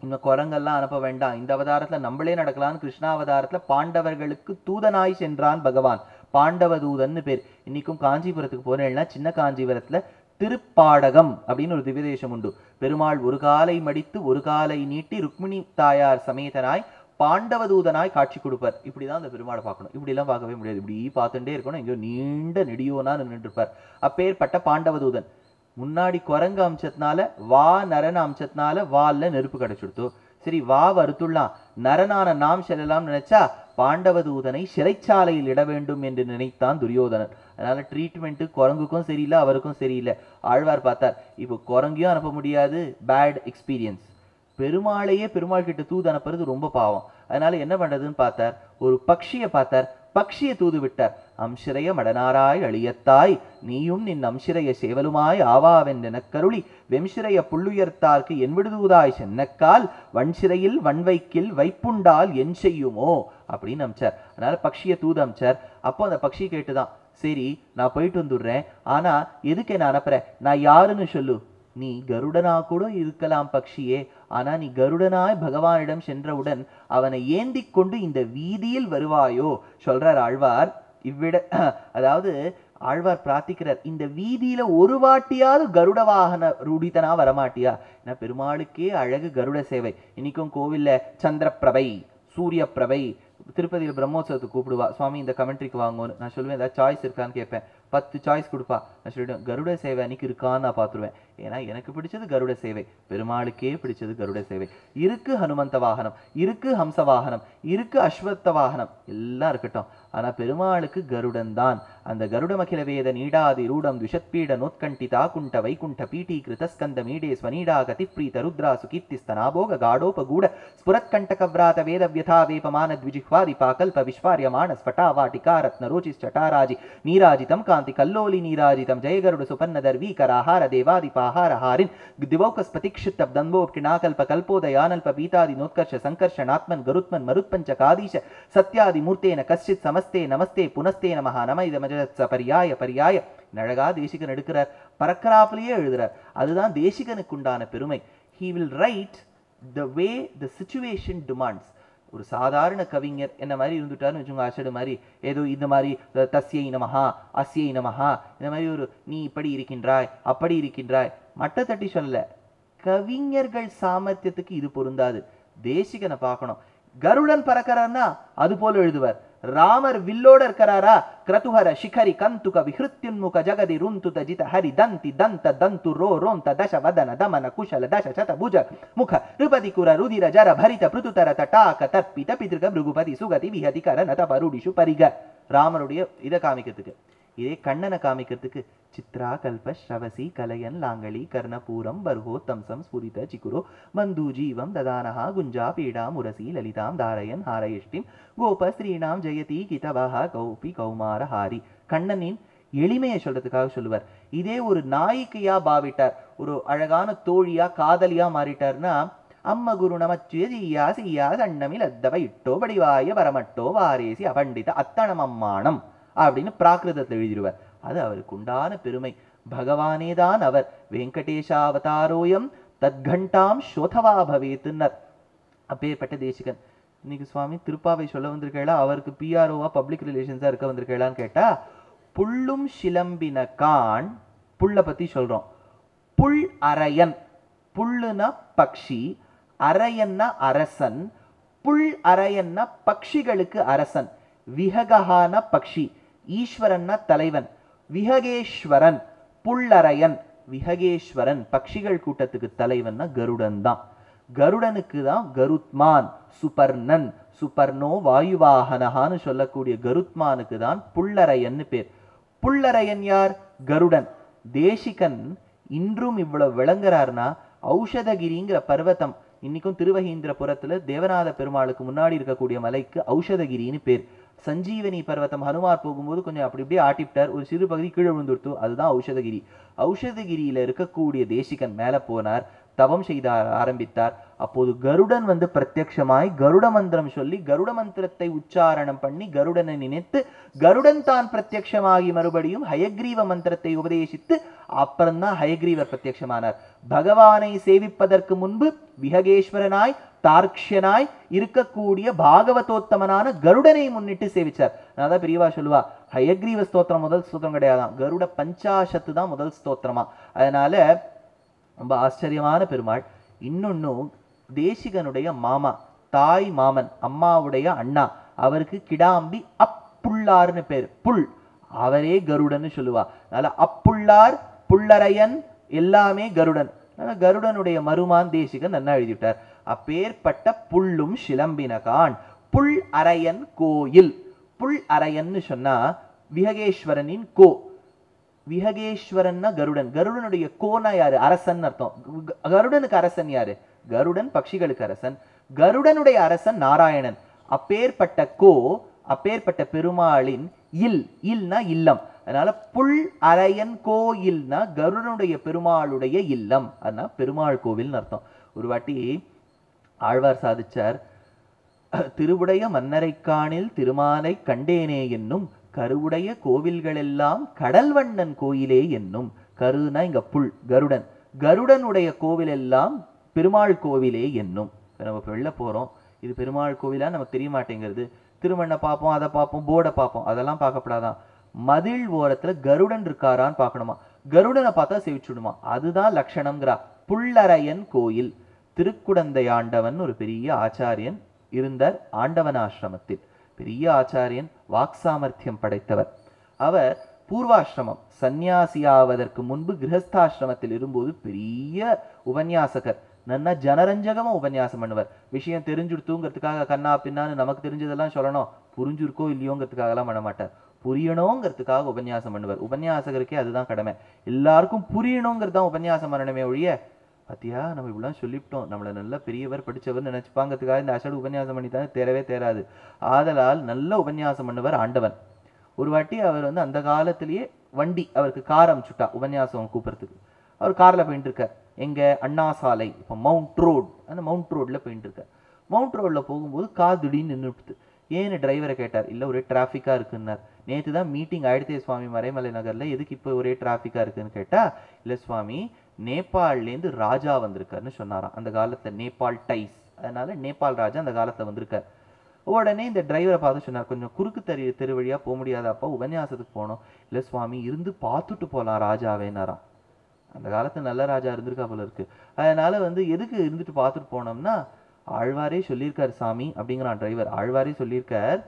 இன்னும் குரங்கெல்லாம் அனுப்ப வேண்டாம், இந்த அவதாரத்துல நம்மளே நடக்கலான்னு கிருஷ்ணாவதாரத்துல பாண்டவர்களுக்கு தூதனாய் சென்றான் பகவான். பாண்டவ தூதன்னு பேர். இன்னைக்கும் காஞ்சிபுரத்துக்கு போனேன்னா சின்ன காஞ்சிபுரத்துல திருப்பாடகம் அப்படின்னு ஒரு திவ்யதேசம் உண்டு. பெருமாள் ஒரு காலை மடித்து ஒரு காலை நீட்டி ருக்மிணி தாயார் சமேதனாய் பாண்டவதூதனாய் காட்சி கொடுப்பார். இப்படிதான் அந்த பெருமாளை பார்க்கணும். இப்படி எல்லாம் பார்க்கவே முடியாது, இப்படி பார்த்துட்டே இருக்கணும். எங்கேயோ நீண்ட நெடியோனா நின்றுட்டு இருப்பார். அப்பேற்பட்ட பாண்டவதூதன் முன்னாடி குரங்கு அம்சத்தினால, வா நரன் அம்சத்தினால வால்ல நெருப்பு கிடைச்சுடுத்து. சரி, வா வருத்துள்ளாம், நரனான நாம் செல்லலாம் நினைச்சா பாண்டவதூதனை சிறைச்சாலையில் இட வேண்டும் என்று நினைத்தான் துரியோதனன். அதனால ட்ரீட்மெண்ட் குரங்குக்கும் சரியில்லை, அவருக்கும் சரியில்லை. ஆழ்வார் பார்த்தார், இப்போ குரங்கையும் அனுப்ப முடியாது, பேட் எக்ஸ்பீரியன்ஸ். பெருமாளையே பெருமாள் கிட்ட தூது அனுப்புறது ரொம்ப பாவம். அதனால என்ன பண்றதுன்னு பார்த்தார். ஒரு பக்ஷியை பார்த்தார், பக்ஷியை தூது விட்டார். அம்சிரைய மடனாராய் அழியத்தாய், நீயும் நின் அம்சிரைய சேவலுமாய் ஆவாவென்றென கருளி வெம்சிரைய புள்ளுயர்த்தார்க்கு என் விடுதூதாய் சென்னக்கால் வன்சிறையில் வன்வைக்கில் வைப்புண்டால் என் செய்யுமோ அப்படின்னு அமிச்சார். அதனால பக்ஷியை தூது அமிச்சார். அப்போ அந்த பக்ஷி கேட்டுதான், சரி நான் போயிட்டு வந்துடுறேன், ஆனா எதுக்கு என்ன அனுப்புறேன், நான் யாருன்னு சொல்லு. நீ கருடனா கூட இருக்கலாம் பக்ஷியே, ஆனா நீ கருடனாய் பகவானிடம் சென்றவுடன் அவனை ஏந்தி கொண்டு இந்த வீதியில் வருவாயோ சொல்றார் ஆழ்வார். அதாவது ஆழ்வார் பிரார்த்திக்கிறார், இந்த வீதியில ஒரு வாட்டியாவது கருட வாகன ரூடித்தனா வரமாட்டியா? ஏன்னா பெருமாளுக்கே அழகு கருட சேவை. இன்னைக்கும் கோவில்ல சந்திரப்பிரபை, சூரிய பிரபை, திருப்பதியில் பிரம்மோத்சவத்துக்கு கூப்பிடுவா, சுவாமி இந்த கமெண்ட்ரிக்கு வாங்குவோன்னு. நான் சொல்லுவேன், ஏதாவது சாய்ஸ் இருக்கான்னு கேட்பேன். 10 சாய்ஸ் கொடுப்பா. நான் சொல்லிவிடுவேன், கருட சேவை அன்னைக்கு இருக்கான்னு நான் பார்த்துருவேன். ஏன்னா எனக்கு பிடிச்சது கருட சேவை, பெருமாளுக்கே பிடிச்சது கருட சேவை. இருக்கு ஹனுமந்த வாகனம், இருக்கு ஹம்ச வாகனம், இருக்கு அஸ்வத்த வாகனம், எல்லாம் இருக்கட்டும். ஆனா பெருமாளுக்கு கருடன் தான். அந்த கருடமகில வேத நீடாதி ரூடம் துஷத்பீட நோத்கண்டிதா குண்ட வைகுண்ட பீட்டி கிருதஸ்கந்த மீடே ஸ்வனீடா கதிப்ரீத ருத்ராசு கீர்த்திஸ்தனாபோக காடோபகூட ஸ்புரத்கண்டகவ்ராத வேத வியதா வேபமான த்விஜிஹ்வாதி பாகல்ப விஸ்வாரியமான ஸ்பட்டாவாட்டிகா ரத்னரோச்சிஷ்டட்டாராஜி நீராஜிதம் காந்தி கல்லோலி நீராஜிதம் ஜெயகருட சுபர்ண தர்வீகராஹார தேவாதிபாஹாரஹாரின் திவௌகஸ்பதிக்ஷித்த தன்போப்கிணாகல்ப கல்போதயானல்ப பீதாதி நோத்கர்ஷ சங்கர்ஷனாத்மன் கருத்மன் மருத்பஞ்ச காதீஷ சத்யாதி மூர்த்தேன கஷ்டித் நமஸ்தே நமஸ்தே புனஸ்தே நமஹா நம இதமஜ பரியாய பரியாய. அழகா தேசிகன் எடுக்கிறார், பறக்கராப்பிலேயே எழுதுறார். அதுதான் தேசிகனுக்கு உண்டான பெருமை. He will write the way the situation demands. ஒரு சாதாரண கவிஞர் என்ன மாதிரி இருந்துட்டாருன்னு வச்சுங்க, அசடு மாதிரி ஏதோ இந்த மாதிரி தஸ்யை நமஹா அஸ்யை நமஹா இந்த மாதிரி ஒரு நீ இப்படி இருக்கின்றாய் அப்படி இருக்கின்றாய் மட்ட தட்டி சொல்லல. கவிஞர்கள் சாமர்த்தியத்துக்கு இது பொருந்தாது. தேசிகனை பார்க்கணும். கருடன் பறக்கிறார்னா அது போல எழுதுவார். ராமர் வில்லோட இருக்கிறாரா, கிரதுஹர சிகரி கந்துக விஹ்ருத்யுன்முக ஜகதி ருந்துத ஜித ஹரி தந்தி தந்த தந்து ரோ ரோந்த தச வதன தமன குஷல தச சத புஜ முக ருபதி குர ருதிர ஜர பரித பிருதுதர தட்டாக தற்பித பிதிருக மிருகுபதி சுகதி விஹதி கர நத பருடிஷு பரிக. ராமருடைய இதை காமிக்கிறதுக்கு. இதே கண்ணனை காமிக்கிறதுக்கு சித்ரா கல்ப ஸ்ரவசி கலையன் லாங்கலி கர்ணபூரம் பர்ஹோ தம்சம் ஸ்புரித சிக்குரோ பந்து ஜீவம் ததானஹா குஞ்சா பீடா முரசி லலிதாம் தாரயன் ஹாரயிஷ்டிம் கோப ஸ்ரீனாம் ஜெயதி கிதவஹா கௌபி கௌமார ஹாரி. கண்ணனின் எளிமையை சொல்றதுக்காக சொல்லுவார். இதே ஒரு நாயிக்கையா பாவிட்டார், ஒரு அழகான தோழியா காதலியா மாறிட்டார்னா அம்ம குரு நமச்சுயா சியா சண்ணமில் அத்தவ இட்டோ படிவாய பரமட்டோ வாரேசி அபண்டித அத்தனம் அம்மானம் அப்படின்னு பிராகிருதத்தை எழுதிடுவார். அது அவருக்கு உண்டான பெருமை. பகவானேதான் அவர். வெங்கடேஷாவதாரோயம் தத்கண்டாம் சோதவா பவேத்துன்னர். அப்பேற்பட்ட தேசிகன். இன்னைக்கு சுவாமி திருப்பாவை சொல்ல வந்திருக்கா, அவருக்கு பிஆர்ஓவா பப்ளிக் ரிலேஷன்ஸா இருக்க வந்திருக்கலான்னு கேட்டா, புள்ளும் சிலம்பின கான், புள்ள பத்தி சொல்றோம். புல் அரையன், புல்லுனா பக்ஷி, அரையன்னா அரசன், புல் அரையன்னா பக்ஷிகளுக்கு அரசன். விஹகான பக்ஷி, ஈஸ்வரன்னா தலைவன். விஹகேஸ்வரன் புல்லரையன், விஹகேஸ்வரன் பக்ஷிகள் கூட்டத்துக்கு தலைவன்னா கருடன் தான். கருடனுக்கு தான் கருத்மான், சுபர்ணன், சுபர்ணோ வாயுவாகனஹான்னு சொல்லக்கூடிய கருத்மானுக்கு தான் புல்லரையன்னு பேர். புல்லரையன் யார்? கருடன். தேசிகன் இன்றும் இவ்வளவு விளங்குறாருன்னா ஔஷதகிரிங்கிற பர்வதம், இன்னைக்கும் திருவகீந்திரபுரத்துல தேவநாத பெருமாளுக்கு முன்னாடி இருக்கக்கூடிய மலைக்கு ஔஷதகிரின்னு பேர். சஞ்சீவனி பர்வதம் ஹனுமார் போகும்போது கொஞ்சம் அப்படி இப்படியே ஆட்டிவிட்டார், ஒரு சிறு பகுதி கீழே விழுந்துடுத்து, அதுதான் ஔஷதகிரி. ஔஷதகிரியில இருக்கக்கூடிய தேசிகன் மேல போனார், தவம் செய்த ஆரம்பித்தார். அப்போது கருடன் வந்து பிரத்யட்சமாய் கருட மந்திரம் சொல்லி கருட மந்திரத்தை உச்சாரணம் பண்ணி கருடனை நினைத்து கருடன் தான் பிரத்யட்சமாகி மறுபடியும் ஹயக்ரீவ மந்திரத்தை உபதேசித்து அப்புறம்தான் ஹயக்ரீவர் பிரத்யட்சமானார். பகவானை சேவிப்பதற்கு முன்பு விஹகேஸ்வரனாய் தார்க்ஷனாய் இருக்கக்கூடிய பாகவதோத்தமனான கருடனை முன்னிட்டு சேவிச்சார். அதான் பெரியவா சொல்லுவா, ஹயக்ரீவ ஸ்தோத்திரம் முதல் ஸ்தோத்திரம் கிடையாதான், கருட பஞ்சாசத்து தான் முதல் ஸ்தோத்திரமா. அதனால ரொம்ப ஆச்சரியமான பெருமாள். இன்னொன்னும் தேசிகனுடைய மாமா, தாய் மாமன், அம்மாவுடைய அண்ணா, அவருக்கு கிடாம்பி அப்புள்ளார்னு பேர். புல், அவரே கருடன்னு சொல்லுவா. அதனால அப்புள்ளார், புல்லரையன் எல்லாமே கருடன். கருடனுடைய மருமான் தேசிகன் நன்னா எழுதிவிட்டார். அப்பேற்பட்ட புல்லும் சிலம்பினகான், புல் அரையன் கோயில். புல் அரையன்னு சொன்னா விஹகேஸ்வரனின் கோ. விஹகேஸ்வரன்னா கருடன். கருடனுடைய கோனா யாரு? அரசன் அர்த்தம். கருடனுக்கு அரசன் யாரு? கருடன் பக்ஷிகளுக்கு அரசன். கருடனுடைய அரசன் நாராயணன். அப்பேற்பட்ட கோ, அப்பேற்பட்ட பெருமாளின் இல், இல்னா இல்லம். அதனால புல் அரையன் கோயில்னா கருடனுடைய பெருமாளுடைய இல்லம், அதனால பெருமாள் கோவில்னு அர்த்தம். ஒரு வாட்டி ஆழ்வார் சாதிச்சார், திருவுடைய மன்னரைக்காணில் திருமாலை கண்டேனே என்னும் கருவுடைய கோவில்கள் எல்லாம் கடல்வண்ணன் கோயிலே என்னும். கருனா இங்க புல், கருடன். கருடனுடைய கோவில் எல்லாம் பெருமாள் கோவிலே என்னும். நம்ம வெளில போறோம், இது பெருமாள் கோவிலா நமக்கு தெரிய மாட்டேங்கிறது. திருமண்ணை பார்ப்போம், அதை பார்ப்போம், போர்டை பார்ப்போம், அதெல்லாம் பார்க்கப்படாதான். மதில் ஓரத்துல கருடன் இருக்காரான்னு பார்க்கணுமா, கருடனை பார்த்தா சேவிச்சுடுமா, அதுதான் லட்சணம்ங்கிறா. புல்லரையன் கோயில். திருக்குடந்தை ஆண்டவன் ஒரு பெரிய ஆச்சாரியன் இருந்தார் ஆண்டவன் ஆசிரமத்தில். பெரிய ஆச்சாரியன், வாக்சாமர்த்தியம் படைத்தவர். அவர் பூர்வாசிரமம், சந்நியாசியாவதற்கு முன்பு கிரகஸ்தாசிரமத்தில் இருக்கும்போது பெரிய உபன்யாசகர். நன்னா ஜனரஞ்சகமா உபன்யாசம் பண்ணுவார். விஷயம் தெரிஞ்சுடுத்துங்கிறதுக்காக கண்ணா பின்னான்னு நமக்கு தெரிஞ்சதெல்லாம் சொல்லணும், புரிஞ்சிருக்கோ இல்லையோங்கிறதுக்காகலாம் பண்ண மாட்டார். புரியணுங்கிறதுக்காக உபன்யாசம் பண்ணுவார். உபன்யாசகருக்கே அதுதான் கடமை, எல்லாருக்கும் புரியணுங்கிறது தான் உபன்யாசம் பண்ணணுமே ஒழிய, பத்தியா நம்ம இவ்வளோ சொல்லிவிட்டோம், நம்மளை நல்ல பெரியவர் படித்தவர் நினைச்சுப்பாங்கிறதுக்காக இந்த அசடு உபன்யாசம் பண்ணித்தானே தேரவே தேராது. ஆதலால் நல்ல உபன்யாசம் பண்ணுவார் ஆண்டவன். ஒரு வாட்டி அவர் வந்து அந்த காலத்திலேயே வண்டி, அவருக்கு கார் அனுப்பிச்சுட்டா உபன்யாசம் கூப்பிட்றதுக்கு. அவர் காரில் போயிட்டு இருக்கார். எங்கே? அண்ணா சாலை, இப்போ மவுண்ட் ரோட், அந்த மவுண்ட் ரோட்டில் போயிட்டு இருக்கார். மவுண்ட் ரோட்டில் போகும்போது கார் திடீர்னு நின்றுட்டு. ஏன்னு டிரைவரை கேட்டார். இல்லை ஒரே டிராஃபிக்காக இருக்குன்னார். நேற்று தான் மீட்டிங் ஆயிடுத்தே சுவாமி மறைமலை நகரில், எதுக்கு இப்போ ஒரே டிராஃபிக்காக இருக்குன்னு கேட்டால், இல்லை சுவாமி நேபாள்லேருந்து ராஜா வந்திருக்காருன்னு சொன்னாராம். அந்த காலத்தில் நேபாள் டைஸ், அதனால நேபாள் ராஜா அந்த காலத்தில் வந்திருக்கார். உடனே இந்த டிரைவரை பார்த்து சொன்னார், கொஞ்சம் குறுக்கு தெரு வழியாக போக முடியாதாப்பா, உபன்யாசத்துக்கு போனோம். இல்லை சுவாமி இருந்து பார்த்துட்டு போகலாம் ராஜாவேனாராம். அந்த காலத்தில் நல்ல ராஜா இருந்திருக்கா போல இருக்கு. அதனால வந்து எதுக்கு இருந்துட்டு பார்த்துட்டு போனோம்னா, ஆழ்வாரே சொல்லியிருக்கார் சாமி அப்படிங்கிறான் டிரைவர். ஆழ்வாரே சொல்லியிருக்கார்,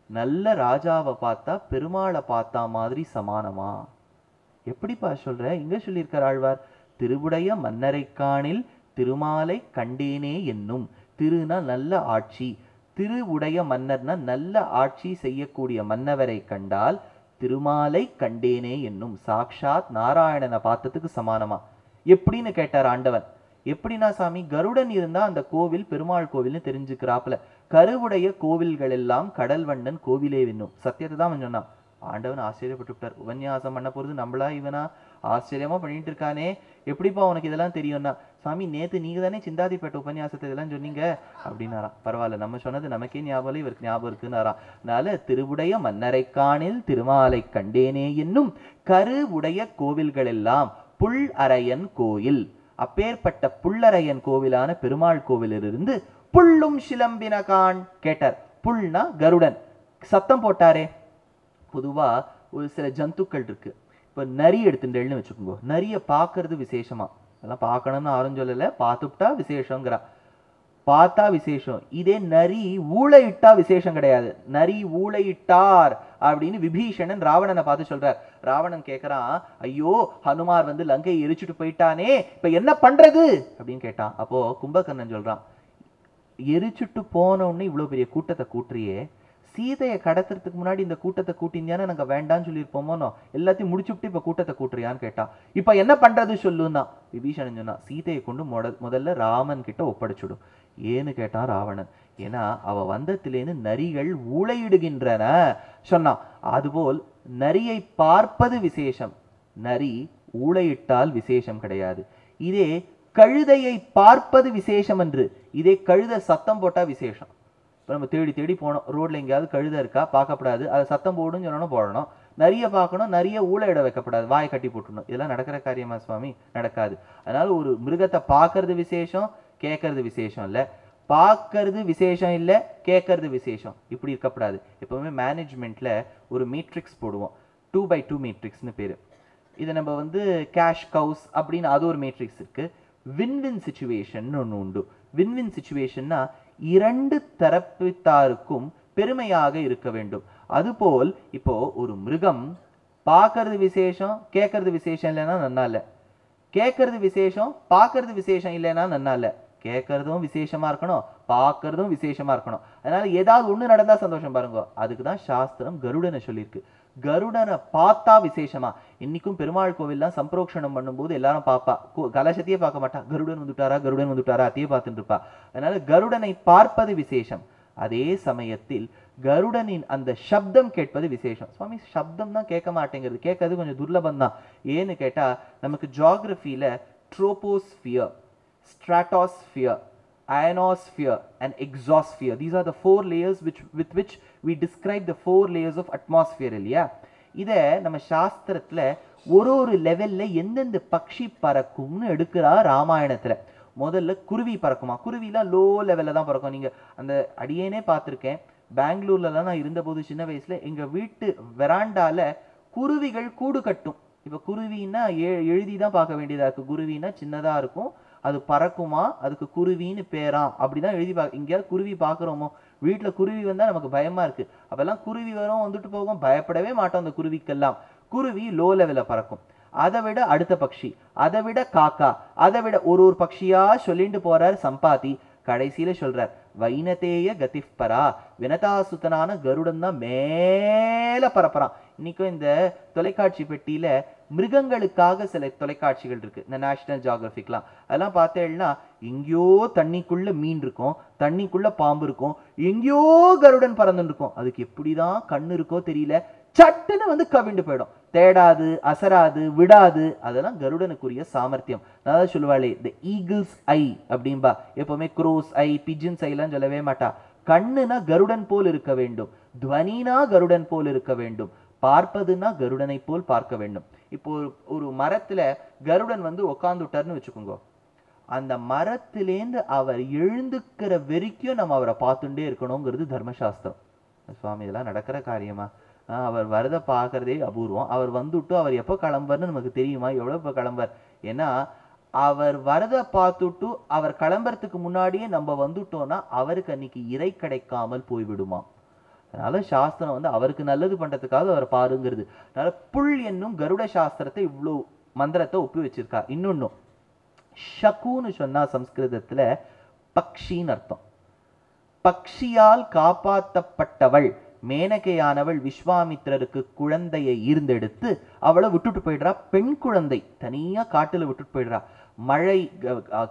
நல்ல ராஜாவை பார்த்தா பெருமாளை பார்த்தா மாதிரி சமானமா. எப்படிப்பா சொல்ற? இங்க சொல்லியிருக்கார் ஆழ்வார், திருவுடைய மன்னரைக்காணில் திருமாலை கண்டேனே என்னும். திருனா நல்ல ஆட்சி, திருவுடைய மன்னர்னா நல்ல ஆட்சி செய்யக்கூடிய மன்னவரை கண்டால் திருமாலை கண்டேனே என்னும். சாக்ஷாத் நாராயணனை பார்த்ததுக்கு சமானமா. எப்படின்னு கேட்டார் ஆண்டவன். எப்படின்னா சாமி, கருடன் இருந்தா அந்த கோவில் பெருமாள் கோவில்னு தெரிஞ்சுக்கிறாப்புல. கருவுடைய கோவில்கள் எல்லாம் கடல்வண்ணன் கோவிலே என்னும். சத்தியத்தை தான் சொன்னான். ஆண்டவன் ஆச்சரியப்பட்டு விட்டார். உபன்யாசம் பண்ண போறது நம்மளா இவனா? ஆச்சரியமா பண்ணிட்டு இருக்கானே, எப்படிப்பா உனக்கு இதெல்லாம் தெரியும்னா, சாமி நேத்து நீங்க தானே சிந்தாதிப்பட்ட உபன்யாசத்தை இதெல்லாம் சொன்னீங்க அப்படின்னாராம். பரவாயில்ல, நம்ம சொன்னது நமக்கே ஞாபகம், இவருக்கு ஞாபகம் இருக்குன்னாராம். அதனால திருவுடைய மன்னரைக்காணில் திருமாலை கண்டேனே என்னும் கருவுடைய கோவில்கள் எல்லாம் புல் அரையன் கோயில். அப்பேற்பட்ட புல்லரையன் கோவிலான பெருமாள் கோவிலிருந்து புல்லும் சிலம்பினகான் கேட்டார். புல்னா கருடன். சத்தம் போட்டாரே. பொதுவா ஒரு சில ஜந்துக்கள் இருக்கு. இப்போ நரி எடுத்துட்டேன்னு வச்சுக்கோங்க. நரியை பார்க்கறது விசேஷமா, அதெல்லாம் பார்க்கணும்னு யாரும் சொல்லலை, பார்த்துட்டா விசேஷங்கிறா, பார்த்தா விசேஷம். இதே நரி ஊளையிட்டா விசேஷம் கிடையாது. நரி ஊளையிட்டார் அப்படின்னு விபீஷணன் ராவணனை பார்த்து சொல்றார். ராவணன் கேட்கறான், ஐயோ ஹனுமார் வந்து லங்கையை எரிச்சுட்டு போயிட்டானே, இப்ப என்ன பண்றது அப்படின்னு கேட்டான். அப்போ கும்பகர்ணன் சொல்றான், எரிச்சுட்டு போன உடனே இவ்வளவு பெரிய கூட்டத்தை கூட்டுறியே, சீதையை கடத்துறதுக்கு முன்னாடி இந்த கூட்டத்தை கூட்டிந்தியானே நாங்க வேண்டான்னு சொல்லியிருப்போமோனோ, எல்லாத்தையும் முடிச்சுட்டு இப்ப கூட்டத்தை கூட்டுறியான்னு கேட்டான். இப்ப என்ன பண்றது சொல்லுன்னா விபீஷணன் சொன்னா, சீதையை கொண்டு முதல்ல ராமன் கிட்ட ஒப்படைச்சுடும். ஏன்னு கேட்டான் ராவணன். ஏன்னா அவ வந்தத்திலேன்னு நரிகள் ஊளையிடுகின்றன சொன்னான். அதுபோல் நரியை பார்ப்பது விசேஷம், நரி ஊளையிட்டால் விசேஷம் கிடையாது. இதே கழுதையை பார்ப்பது விசேஷம் என்று, இதே கழுதை சத்தம் போட்டா விசேஷம். இப்போ நம்ம தேடி தேடி போனோம், ரோட்ல எங்கேயாவது கழுதை இருக்கா பார்க்கப்படாது, அதை சத்தம் போடுன்னு சொன்னோன்னு போடணும். நிறைய பார்க்கணும், நிறைய ஊளையிட வைக்கப்படாது, வாயை கட்டி போட்டுணும். இதெல்லாம் நடக்கிற காரியமா சுவாமி? நடக்காது. அதனால ஒரு மிருகத்தை பார்க்கறது விசேஷம், கேட்கறது விசேஷம் இல்லை. பார்க்கறது விசேஷம் இல்லை, கேட்கறது விசேஷம், இப்படி இருக்கப்படாது. எப்பவுமே மேனேஜ்மெண்ட்ல ஒரு மேட்ரிக்ஸ் போடுவோம், 2x2 மேட்ரிக்ஸ்னு பேரு. இதை நம்ம வந்து கேஷ் கவுஸ் அப்படின்னு அது ஒரு மேட்ரிக்ஸ் இருக்கு. வின்வின் சிச்சுவேஷன் ஒன்று உண்டு. வின்வின் சிச்சுவேஷன்னா இரண்டு தரப்பித்தாருக்கும் பெருமையாக இருக்க வேண்டும். அதுபோல் இப்போ ஒரு மிருகம் பார்க்கறது விசேஷம், கேட்கறது விசேஷம் இல்லைன்னா நன்னா இல்லை, கேட்கறது விசேஷம் பார்க்கறது விசேஷம் இல்லைன்னா நன்னா இல்லை. கேட்கறதும் விசேஷமா இருக்கணும், பார்க்கறதும் விசேஷமா இருக்கணும். அதனால ஏதாவது ஒண்ணு நடந்தா சந்தோஷம் பாருங்க. அதுக்குதான் சாஸ்திரம் கருடனை சொல்லியிருக்கு. கருடனை பார்த்தா விசேஷமா. இன்னைக்கும் பெருமாள் கோவில்லாம் சம்பிரோக்ஷணம் பண்ணும்போது எல்லாரும் பாப்பா, கலசத்தையே பார்க்க மாட்டா, கருடன் வந்துட்டாரா கருடன் வந்துட்டாரா அத்தையே பார்த்துட்டு இருப்பா. அதனால கருடனை பார்ப்பது விசேஷம். அதே சமயத்தில் கருடனின் அந்த சப்தம் கேட்பது விசேஷம். சுவாமி சப்தம் தான் கேட்க மாட்டேங்கிறது, கேட்கறது கொஞ்சம் துர்லபம் தான். ஏன்னு கேட்டா நமக்கு ஜியாகிரபியில troposphere, stratosphere, ionosphere and exosphere, these are the four layers with which we describe the four layers of atmosphere இல்லையா? இத நம்ம சாஸ்திரத்துல ஒரு லெவல்ல எந்தெந்த பட்சி பறக்கும்னு எடுக்கிறா ராமாயணத்துல. முதல்ல குருவி பறக்குமா, குருவிலாம் லோ லெவல்ல தான் பறக்கும். நீங்க அந்த அடியேனே பார்த்துருக்கேன், பெங்களூர்ல நான் இருந்தபோது சின்ன வயசுல எங்க வீட்டு வெராண்டால குருவிகள் கூடு கட்டும். இப்ப குருவின்னா எழுதி தான் பார்க்க வேண்டியதா இருக்கு. குருவின்னா சின்னதா இருக்கும், அது பறக்குமா, அதுக்கு குருவின்னு பேரா, அப்படிதான் எழுதி எங்கேயாவது குருவி பார்க்குறோமோ, வீட்டில் குருவி வந்தால் நமக்கு பயமா இருக்கு. அப்பெல்லாம் குருவி வரும் வந்துட்டு போகும், பயப்படவே மாட்டோம் அந்த குருவிக்கெல்லாம். குருவி லோ லெவலில் பறக்கும். அதை விட அடுத்த பட்சி, அதை விட காக்கா, அதை விட ஒரு பட்சியா சொல்லிட்டு போறார் சம்பாதி. கடைசியில சொல்றார், வைனதேய கதிஃபரா, வினதாசுத்தனான கருடன் தான் மேல பரப்புறான். இன்னைக்கும் இந்த தொலைக்காட்சி பெட்டியில மிருகங்களுக்காக சில தொலைக்காட்சிகள் இருக்கு, இந்த நேஷனல் ஜியாகிரபிக்லாம். அதெல்லாம் பார்த்தேன்னா எங்கேயோ தண்ணிக்குள்ள மீன் இருக்கும், தண்ணிக்குள்ள பாம்பு இருக்கும், எங்கேயோ கருடன் பறந்துட்டு இருக்கும். அதுக்கு எப்படிதான் கண்ணு இருக்கோ தெரியல, சட்டுன்னு வந்து கவிண்டு போயிடும், தேடாது, அசராது, விடாது. அதெல்லாம் கருடனுக்குரிய சாமர்த்தியம். அதாவது சொல்லுவாளே த ஈகிள்ஸ் ஐ அப்படின்பா. எப்பவுமே க்ரோஸ் ஐ, பிஜின்ஸ் ஐலாம் சொல்லவே மாட்டா. கண்ணுனா கருடன் போல் இருக்க வேண்டும், துவனினா கருடன் போல் இருக்க வேண்டும், பார்ப்பதுன்னா கருடனை போல் பார்க்க வேண்டும். இப்போ ஒரு மரத்துல கருடன் வந்து உட்காந்துட்டார்னு வச்சுக்கோங்க, அந்த மரத்திலேருந்து அவர் எழுந்துக்கிற வரைக்கும் நம்ம அவரை பார்த்துட்டே இருக்கணுங்கிறது தர்மசாஸ்திரம். சுவாமி இதெல்லாம் நடக்கிற காரியமா? அவர் வரத பார்க்கறதே அபூர்வம். அவர் வந்துட்டு அவர் எப்போ கிளம்புறன்னு நமக்கு தெரியுமா? எவ்வளோ இப்போ கிளம்புறார்? ஏன்னா அவர் வரத பார்த்துட்டு அவர் கிளம்புறதுக்கு முன்னாடியே நம்ம வந்துட்டோம்னா அவருக்கு அன்னைக்கு இறை கிடைக்காமல் போய்விடுமா. அதனால சாஸ்திரம் வந்து அவருக்கு நல்லது பண்றதுக்காக அவர் பாருங்கிறது. அதனால புல் என்னும் கருட சாஸ்திரத்தை இவ்வளோ மந்திரத்தை ஒப்பி வச்சிருக்கா. இன்னொன்னும் ஷகுன்னு சொன்னா சம்ஸ்கிருதத்துல பக்ஷின்னு அர்த்தம். பக்ஷியால் காப்பாற்றப்பட்டவள் மேனகையானவள் விஸ்வாமித்திரருக்கு குழந்தையை ஈர்ந்தெடுத்து அவளை விட்டுட்டு போயிடுறா. பெண் குழந்தை தனியா காட்டுல விட்டுட்டு போயிடுறா. மழை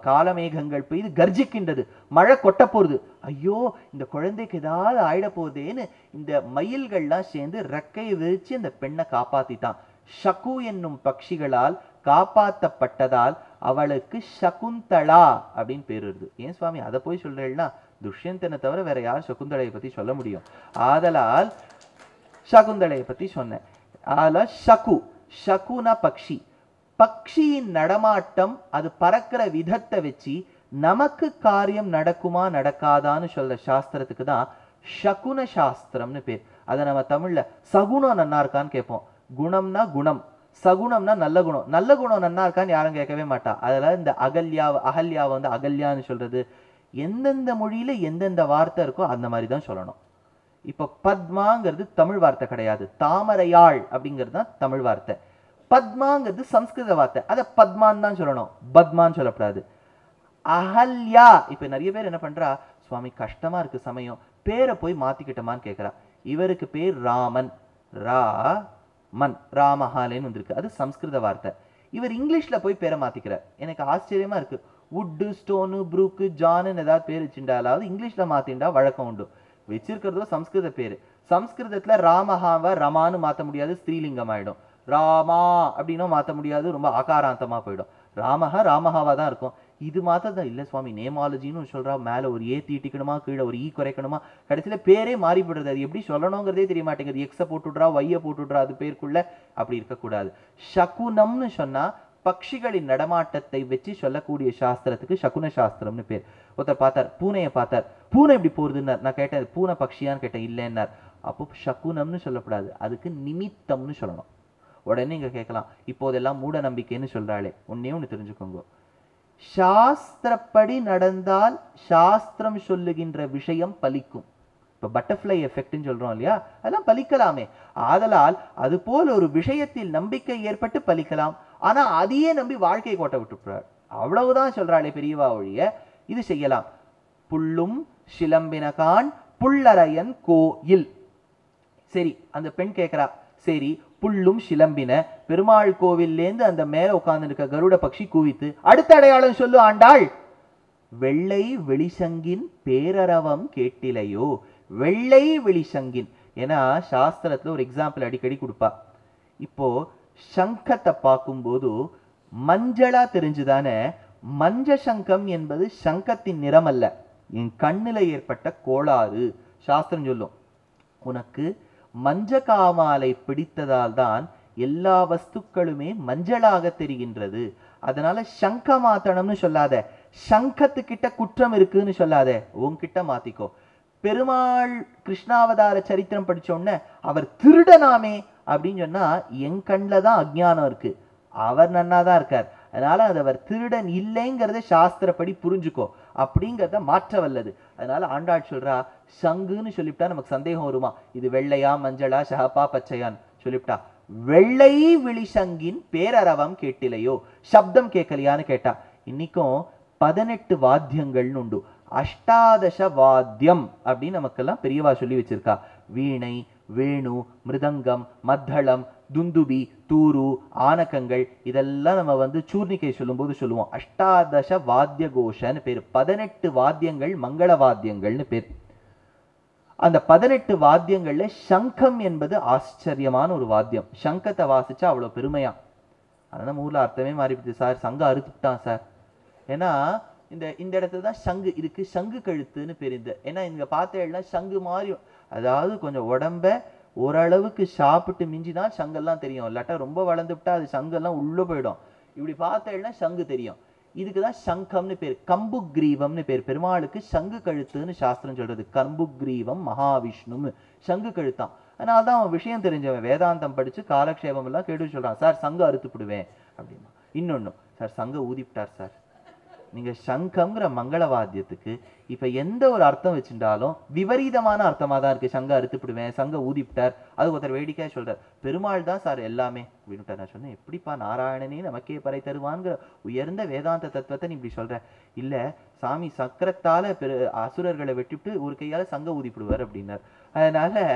காலமேகங்கள் பெய்து கர்ஜிக்கின்றது, மழை கொட்ட போகுது. ஐயோ இந்த குழந்தைக்கு ஏதாவது ஆயிட போகுதேன்னு இந்த மயில்கள்லாம் சேர்ந்து ரெக்கையை விரிச்சு அந்த பெண்ணை காப்பாத்திட்டான். ஷகு என்னும் பட்சிகளால் காப்பாற்றப்பட்டதால் அவளுக்கு சகுந்தளா அப்படின்னு பேர் வருது. ஏன் சுவாமி அதை போய் சொல்றேன்னா, துஷ்யந்தனை தவிர வேற யார் சகுந்தளையை பத்தி சொல்ல முடியும்? ஆதலால் சகுந்தளையை பத்தி சொன்னேன். ஆதலால் ஷகுனா பக்ஷி. பக்ஷியின் நடமாட்டம், அது பறக்கிற விதத்தை வச்சு நமக்கு காரியம் நடக்குமா நடக்காதான்னு சொல்ற சாஸ்திரத்துக்கு தான் ஷகுன சாஸ்திரம்னு பேர். அதை நம்ம தமிழ்ல சகுனம் நன்னா இருக்கான்னு கேட்போம். குணம்னா குணம், சகுணம்னா நல்ல குணம். நல்ல குணம் நன்னா இருக்கான்னு யாரும் கேட்கவே மாட்டா. அதில் இந்த அகல்யாவை வந்து அகல்யான்னு சொல்றது எந்தெந்த மொழியில எந்தெந்த வார்த்தை இருக்கோ அந்த மாதிரி தான் சொல்லணும். இப்போ பத்மாங்கிறது தமிழ் வார்த்தை கிடையாது, தாமரையாள் அப்படிங்கிறது தான் தமிழ் வார்த்தை. பத்மாங்கிறது சம்ஸ்கிருத வார்த்தை, அதை பத்மான்னு தான் சொல்லணும், பத்மான்னு சொல்லக்கூடாது. அகல்யா, இப்ப நிறைய பேர் என்ன பண்றா, சுவாமி கஷ்டமா இருக்கு சமயம், பேரை போய் மாத்திக்கிட்டோமான்னு கேட்கிறா. இவருக்கு பேர் ராமன், ராமன், ராமஹாலேன்னு வந்திருக்கு, அது சம்ஸ்கிருத வார்த்தை. இவர் இங்கிலீஷ்ல போய் பேரை மாத்திக்கிறார். எனக்கு ஆச்சரியமா இருக்கு. வுட்டு, ஸ்டோனு, ப்ரூக்கு, ஜானுன்னு ஏதாவது பேர் வச்சுட்டாலாவது இங்கிலீஷ்ல மாத்திண்டா வழக்கம் உண்டு. வச்சிருக்கிறதோ சம்ஸ்கிருத பேரு. சம்ஸ்கிருதத்துல ராமஹாவை ரமான்னு மாத்த முடியாது, ஸ்திரீலிங்கம் ஆயிடும். ராமா அப்படின்னும் மாத்த முடியாது, ரொம்ப ஆகாராந்தமா போயிடும். ராமஹாவா தான் இருக்கும். இது மாத்தான் இல்ல சுவாமி, நேமாலஜின்னு சொல்றா, மேல ஒரு ஏ தீட்டிக்கணுமா, கீழே ஒரு ஈ குறைக்கணுமா, கடைசியில பேரே மாறி போடுறது. அது எப்படி சொல்லணுங்கிறதே தெரிய மாட்டேங்குது. எக்ஸ போட்டுடுறா, ஒய்ய போட்டுடுறா, அது பேருக்குள்ள. அப்படி இருக்கக்கூடாது. சகுனம்னு சொன்னா பட்சிகளின் நடமாட்டத்தை வச்சு சொல்லக்கூடிய சாஸ்திரத்துக்கு சகுன சாஸ்திரம்னு பேர். ஒருத்தர் பார்த்தார், பூனையை பார்த்தார், பூனை இப்படி போறதுன்னார். நான் கேட்டேன் பூனை பட்சியான்னு கேட்டேன், இல்லைன்னார். அப்போ சகுனம்னு சொல்லக்கூடாது, அதுக்கு நிமித்தம்னு சொல்லணும். உடனே இங்க கேட்கலாம், இப்போதெல்லாம் மூட நம்பிக்கைன்னு சொல்றாளே, ஒன்னே ஒண்ணு தெரிஞ்சுக்கோங்க, சாஸ்திரப்படி நடந்தால் சாஸ்திரம் சொல்லுகின்ற விஷயம் பலிக்கும். இப்ப பட்டர்ஃப்ளை எஃபெக்ட்னு சொல்றோம் இல்லையா, அதெல்லாம் பலிக்கலாமே. ஆதலால் அது போல் ஒரு விஷயத்தில் நம்பிக்கை ஏற்பட்டு பலிக்கலாம். ஆனா அதையே நம்பி வாழ்க்கையை கோட்டை விட்டுறார், அவ்வளவுதான் சொல்றாளே பெரியவா ஒழிய இது செய்யலாம். புல்லும் சிலம்பினகான் புல்லரையன் கோயில். சரி, அந்த பெண் கேட்கிறா, சரி புல்லும் சிலம்பின பெருமாள் கோவில்லேருந்து அந்த மேல உட்கார்ந்து இருக்க கருட பட்சி கூவித்து, அடுத்த அடையாளம் சொல்லு ஆண்டாள். வெள்ளை வெளிசங்கின் பேரரவம் கேட்டிலையோ. வெள்ளை வெளிசங்கின், ஏன்னா சாஸ்திரத்துல ஒரு எக்ஸாம்பிள் அடிக்கடி கொடுப்பா. இப்போ சங்கத்தை பார்க்கும்போது மஞ்சளா தெரிஞ்சுதானே, மஞ்ச சங்கம் என்பது சங்கத்தின் நிறம் அல்ல, என் கண்ணுல ஏற்பட்ட கோளாறு. சாஸ்திரம் சொல்லும், உனக்கு மஞ்ச காமாலை பிடித்ததால் தான் எல்லா வஸ்துக்களுமே மஞ்சளாக தெரிகின்றது. அதனால சங்க மாத்தணும்னு சொல்லாத, சங்கத்துக்கிட்ட குற்றம் இருக்குன்னு சொல்லாத, உன்கிட்ட மாத்திக்கோ. பெருமாள் கிருஷ்ணாவதார சரித்திரம் படிச்சோன்ன அவர் திருடனாமே அப்படின்னு சொன்னா, என் கண்ணில் தான் அஜ்ஞானம் இருக்கு, அவர் நன்னாதான் இருக்கார், அதனால அது அவர் திருடன் இல்லைங்கிறத சாஸ்திரப்படி புரிஞ்சுக்கோ அப்படிங்கிறத மாற்ற வல்லது. அதனால ஆண்டாள் சொல்றா, சங்குன்னு சொல்லிவிட்டா நமக்கு சந்தேகம் வருமா, இது வெள்ளையா மஞ்சளா சகப்பா பச்சையான்னு சொல்லிவிட்டா, வெள்ளை விழிசங்கின் பேரரவம் கேட்டிலையோ, சப்தம் கேட்கலையான்னு கேட்டா. இன்னைக்கும் 18 வாத்தியங்கள்னு உண்டு, அஷ்டாதச வாத்தியம் அப்படின்னு நமக்கெல்லாம் பெரியவா சொல்லி வச்சிருக்கா. வீணை, வேணு, மிருதங்கம், மத்தளம், துந்துபி, தூரு, ஆனக்கங்கள், இதெல்லாம் நம்ம வந்து சூர்ணிக்கை சொல்லும்போது சொல்லுவோம். அஷ்டாதச வாத்திய கோஷன்னு பேர். 18 வாத்தியங்கள் மங்கள வாத்தியங்கள்னு பேர். அந்த 18 வாத்தியங்கள்ல சங்கம் என்பது ஆச்சரியமான ஒரு வாத்தியம். சங்கத்தை வாசிச்சா அவ்வளவு பெருமையா. அதனால நம்ம ஊர்ல அர்த்தமே மாறிவிடுது சார், சங்க அறுத்துட்டான் சார். ஏன்னா இந்த இடத்துல தான் சங்கு இருக்கு, சங்கு கழுத்துன்னு பேர். ஏன்னா இங்க பார்த்தேன்னா சங்கு மாதிரி, அதாவது கொஞ்சம் உடம்ப ஓரளவுக்கு சாப்பிட்டு மிஞ்சிதான் சங்கெல்லாம் தெரியும், இல்லாட்டா ரொம்ப வளர்ந்துவிட்டா அது சங்கெல்லாம் உள்ள போயிடும். இப்படி பார்த்தேன்னா சங்கு தெரியும். இதுக்குதான் சங்கம்னு பேர். கம்பு கிரீவம்னு பேர். பெருமாளுக்கு சங்கு கழுத்துன்னு சாஸ்திரம் சொல்றது. கம்பு கிரீவம் மகாவிஷ்ணுன்னு சங்கு கழுத்தான். அதனால்தான் அவன் விஷயம் தெரிஞ்சவன், வேதாந்தம் படிச்சு காலக்ஷேபம் எல்லாம் கேட்டு சொல்றான், சார் சங்கு அறுத்துப்பிடுவேன் அப்படின்னா. இன்னொன்னு, சார் சங்க ஊதிவிட்டார் சார். நீங்க சங்கம்ங்கிற மங்களவாத்தியத்துக்கு இப்ப எந்த ஒரு அர்த்தம் வச்சுட்டாலும் விபரீதமான அர்த்தமா தான் இருக்கு. சங்க அறுத்துப்பிடுவேன், சங்க ஊதிவிட்டார். அது ஒருத்தர் வேடிக்கையா சொல்றார், பெருமாள் தான் சார் எல்லாமே அப்படின்னுட்டார். நான் சொன்னேன், எப்படிப்பா நாராயணனே நமக்கே பறை தருவான்ங்கிற உயர்ந்த வேதாந்த தத்துவத்தை நீ இப்படி சொல்ற. இல்ல சாமி சக்கரத்தால அசுரர்களை வெட்டிவிட்டு ஒரு கையால சங்க ஊதிப்பிடுவார் அப்படின்னார். அதனால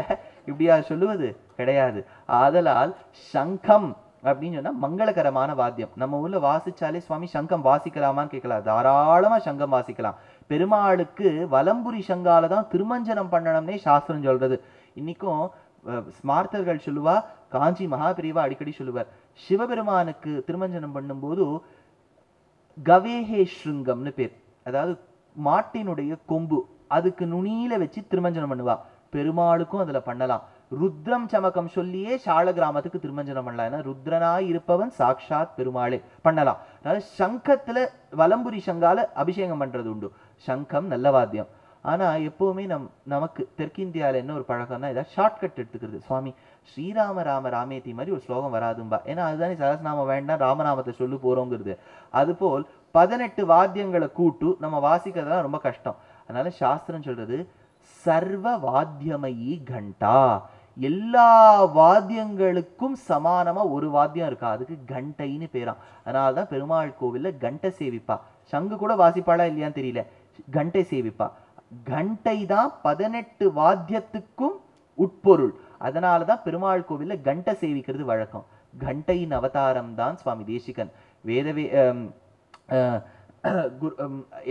இப்படியா சொல்லுவது கிடையாது. ஆதலால் சங்கம் அப்படின்னு சொன்னா மங்களகரமான வாத்தியம். நம்ம ஊர்ல வாசிச்சாலே சுவாமி சங்கம் வாசிக்கலாமான்னு கேட்கலாம், தாராளமா சங்கம் வாசிக்கலாம். பெருமாளுக்கு வலம்புரி சங்கால தான் திருமஞ்சனம் பண்ணணும்னே சாஸ்திரம் சொல்றது. இன்னைக்கும் ஸ்மார்த்தர்கள் சொல்லுவா, காஞ்சி மகாபிரிவா அடிக்கடி சொல்லுவார், சிவபெருமானுக்கு திருமஞ்சனம் பண்ணும்போது கவேஹே ஸ்ருங்கம்னு பேர். அதாவது மாட்டினுடைய கொம்பு, அதுக்கு நுனியில வச்சு திருமஞ்சனம் பண்ணுவா. பெருமாளுக்கும் அதுல பண்ணலாம். ருத்ரம் சமகம் சொல்லியே சால கிராமத்துக்கு திருமஞ்சனம் பண்ணலாம். ஏன்னா ருத்ரனாய் இருப்பவன் சாக்ஷாத் பெருமாளே, பண்ணலாம். அதனால சங்கத்துல வலம்புரி சங்கால அபிஷேகம் பண்றது உண்டு. சங்கம் நல்ல வாத்தியம். ஆனா எப்பவுமே நமக்கு தெற்கிந்தியாவில் என்ன ஒரு பழக்கம்னா ஏதாவது ஷார்ட்கட் எடுத்துக்கிறது. சுவாமி ஸ்ரீராம ராம ராமேதி மாதிரி ஒரு ஸ்லோகம் வராதும்பா, ஏன்னா அதுதானே சகஸ்நாமம் வேண்டாம் ராமநாமத்தை சொல்லு போறோங்கிறது. அதுபோல் 18 வாத்தியங்களை கூட்டு நம்ம வாசிக்கிறதுலாம் ரொம்ப கஷ்டம். அதனால சாஸ்திரம் சொல்றது சர்வ வாத்தியமயி கண்டா, எல்லா வாத்தியங்களுக்கும் சமானமா ஒரு வாத்தியம் இருக்கா, அதுக்கு கண்டைன்னு பேராம். அதனால்தான் பெருமாள் கோவில்ல கண்டை சேவிப்பா. சங்கு கூட வாசிப்பாளா இல்லையான்னு தெரியல, கண்டை சேவிப்பா. கண்டை தான் 18 வாத்தியத்துக்கும் உட்பொருள். அதனாலதான் பெருமாள் கோவில்ல கண்டை சேவிக்கிறது வழக்கம். கண்டையின் அவதாரம் தான் சுவாமி தேசிகன். வேதவே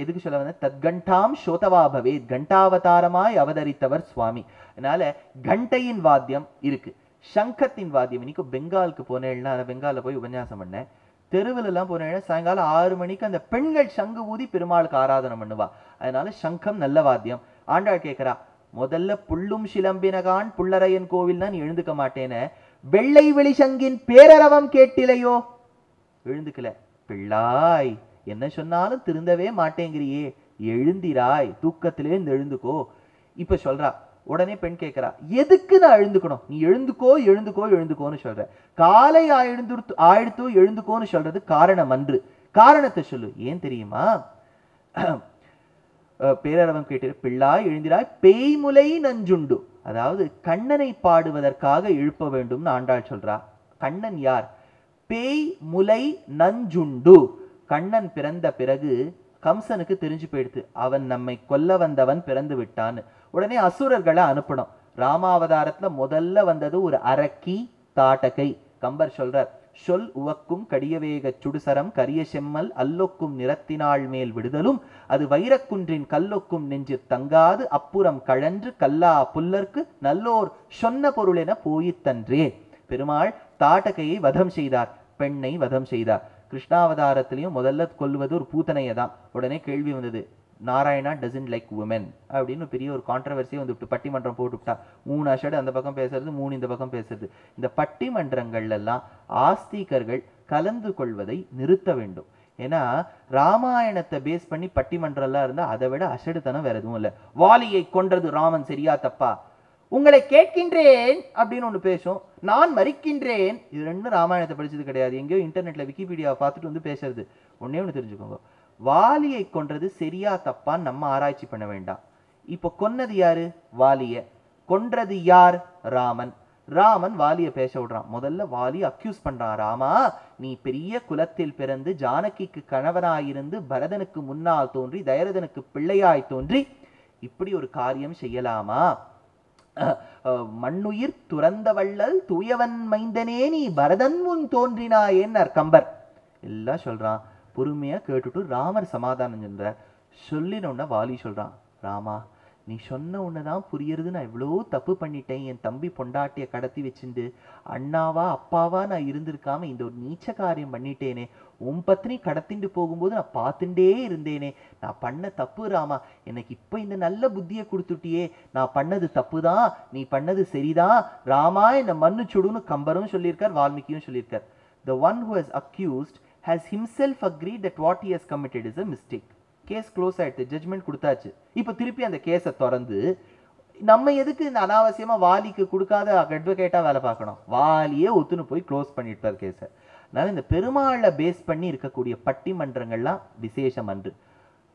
எதுக்கு சொல்ல வந்த, தத்கண்டாம் சோதவா பவே, கண்டாவதாரமாய் அவதரித்தவர் சுவாமி. அதனால கண்டையின் வாத்தியம் இருக்கு, சங்கத்தின் வாத்தியம். இன்னைக்கு பெங்காலுக்கு போனேன்னா, பெங்காலில் போய் உபன்யாசம் பண்ணேன். தெருவில் எல்லாம் போனேன்னா சாயங்காலம் 6 மணிக்கு அந்த பெண்கள் சங்கு ஊதி பெருமாளுக்கு ஆராதனை பண்ணுவா. அதனால சங்கம் நல்ல வாத்தியம். ஆண்டாள் கேட்கிறா, முதல்ல புள்ளும் சிலம்பினகான் புள்ளரையன் கோவில் தான் எழுந்துக்க மாட்டேன்னு, வெள்ளை வெளி சங்கின் பேரரவம் கேட்டிலையோ, எழுந்துக்கல. பிள்ளாய் என்ன சொன்னாலும் திருந்தவே மாட்டேங்கிறியே, எழுந்திராய், தூக்கத்திலே எழுந்துக்கோ. இப்ப சொல்றா, உடனே பெண் கேட்கிறா, எதுக்கு நான் எழுந்துக்கணும், நீ எழுந்துக்கோ எழுந்துக்கோ எழுந்துக்கோன்னு சொல்ற, காலை ஆயிடுத்து எழுந்துக்கோன்னு சொல்றது காரணம் அன்று, காரணத்தை சொல்லு. ஏன் தெரியுமா? பேரரவம் கேட்டு, பிள்ளாய் எழுந்திராய் பேய்முலை நஞ்சுண்டு, அதாவது கண்ணனை பாடுவதற்காக எழுப்ப வேண்டும்னு ஆண்டாள் சொல்றா. கண்ணன் யார்? பேய் முலை நஞ்சுண்டு. கண்ணன் பிறந்த பிறகு கம்சனுக்கு தெரிஞ்சு போயிடுத்து, அவன் நம்மை கொல்ல வந்தவன் பிறந்து விட்டான்னு. உடனே அசுரர்களை அனுப்பணும். ராமாவதாரத்துல முதல்ல வந்தது ஒரு அரக்கி தாட்டகை. கம்பர் சொல்றார், சொல் உவக்கும் கடியவேக சுடுசரம் கரிய செம்மல் அல்லொக்கும் நிறத்தினாள் மேல் விடுதலும், அது வைரக்குன்றின் கல்லொக்கும் நெஞ்சு தங்காது அப்புறம் கழன்று கல்லா புல்லர்க்கு நல்லோர் சொன்ன பொருள் என போயித்தன்றே. பெருமாள் தாட்டகையை வதம் செய்தார், பெண்ணை வதம் செய்தார். கிருஷ்ணாவதாரத்திலையும் முதல்ல கொல்வது ஒரு பூத்தனையை தான். உடனே கேள்வி வந்தது, நாராயணா டசன்ட் லைக் உமன் அப்படின்னு பெரிய ஒரு கான்ட்ரவர்சியை வந்துவிட்டு பட்டிமன்றம் போட்டுவிட்டா. 3 அஷடு அந்த பக்கம் பேசுறது, 3 இந்த பக்கம் பேசுறது. இந்த பட்டிமன்றங்கள்ல எல்லாம் ஆஸ்திகர்கள் கலந்து கொள்வதை நிறுத்த வேண்டும். ஏன்னா ராமாயணத்தை பேஸ் பண்ணி பட்டிமன்றம் எல்லாம் இருந்தா அதை விட அஷடுத்தனம் வேற எதுவும் இல்லை. வாலியை கொன்றது ராமன் சரியா தப்பா, உங்களை கேட்கின்றேன் அப்படின்னு ஒன்று பேசும், நான் மறிக்கின்றேன். இது ரெண்டும் ராமாயணத்தை படிச்சது கிடையாது, எங்கேயோ இன்டர்நெட்ல விக்கிபீடியாவை பார்த்துட்டு வந்து பேசுறது. ஒன்னே ஒன்று தெரிஞ்சுக்கோங்க, வாலியை கொன்றது சரியா தப்பான்னு நம்ம ஆராய்ச்சி பண்ண வேண்டாம். இப்போ கொன்னது யாரு? வாலிய. கொன்றது யார்? ராமன். ராமன் வாலிய பேச விடுறான். முதல்ல வாலி அக்யூஸ் பண்றான், ராமா நீ பெரிய குலத்தில் பிறந்து ஜானகிக்கு கணவனாயிருந்து பரதனுக்கு முன்னால் தோன்றி தயரதனுக்கு பிள்ளையாய் தோன்றி இப்படி ஒரு காரியம் செய்யலாமா? மண்ணுயிர் துறந்த வள்ளல் தூயவன் மைந்தனே நீ பரதன் முன் தோன்றினாயேன்னார் கம்பர். எல்லாம் சொல்றான். பொறுமையா கேட்டுட்டு ராமர் சமாதானம் சொல்ற. சொல்லினோன்னா வாலி சொல்றான், ராமா நீ சொன்ன உன்னதான் புரியுறது, நான் எவ்வளோ தப்பு பண்ணிட்டேன், என் தம்பி பொண்டாட்டிய கடத்தி வச்சுண்டு அண்ணாவா அப்பாவா நான் இருந்திருக்காம இந்த ஒரு நீச்ச காரியம் பண்ணிட்டேனே, உன் பத்னி கடத்திண்டு போகும்போது நான் பார்த்துட்டே இருந்தேனே, நான் பண்ண தப்பு ராமா, எனக்கு இப்போ இந்த நல்ல புத்தியை கொடுத்துட்டியே, நான் பண்ணது தப்பு தான், நீ பண்ணது சரிதான் ராமா, என்னை மன்னிச்சுடுன்னு கம்பரும் சொல்லியிருக்கார், வால்மீகியும் சொல்லியிருக்கார். The one who has accused has himself agreed that what he has committed is a mistake. Case close ஆயிடுச்சு, ஜட்மெண்ட் கொடுத்தாச்சு. இப்போ திருப்பி அந்த கேஸை திறந்து நம்ம எதுக்கு இந்த அனாவசியமா வாலிக்கு கொடுக்காத அட்வொகேட்டா வேலை பார்க்கணும்? வாலியே ஒத்துன்னு போய் க்ளோஸ் பண்ணிட்டு கேஸை. அதனால இந்த பெருமாளை பேஸ் பண்ணி இருக்கக்கூடிய பட்டிமன்றங்கள்லாம் விசேஷம் அன்று.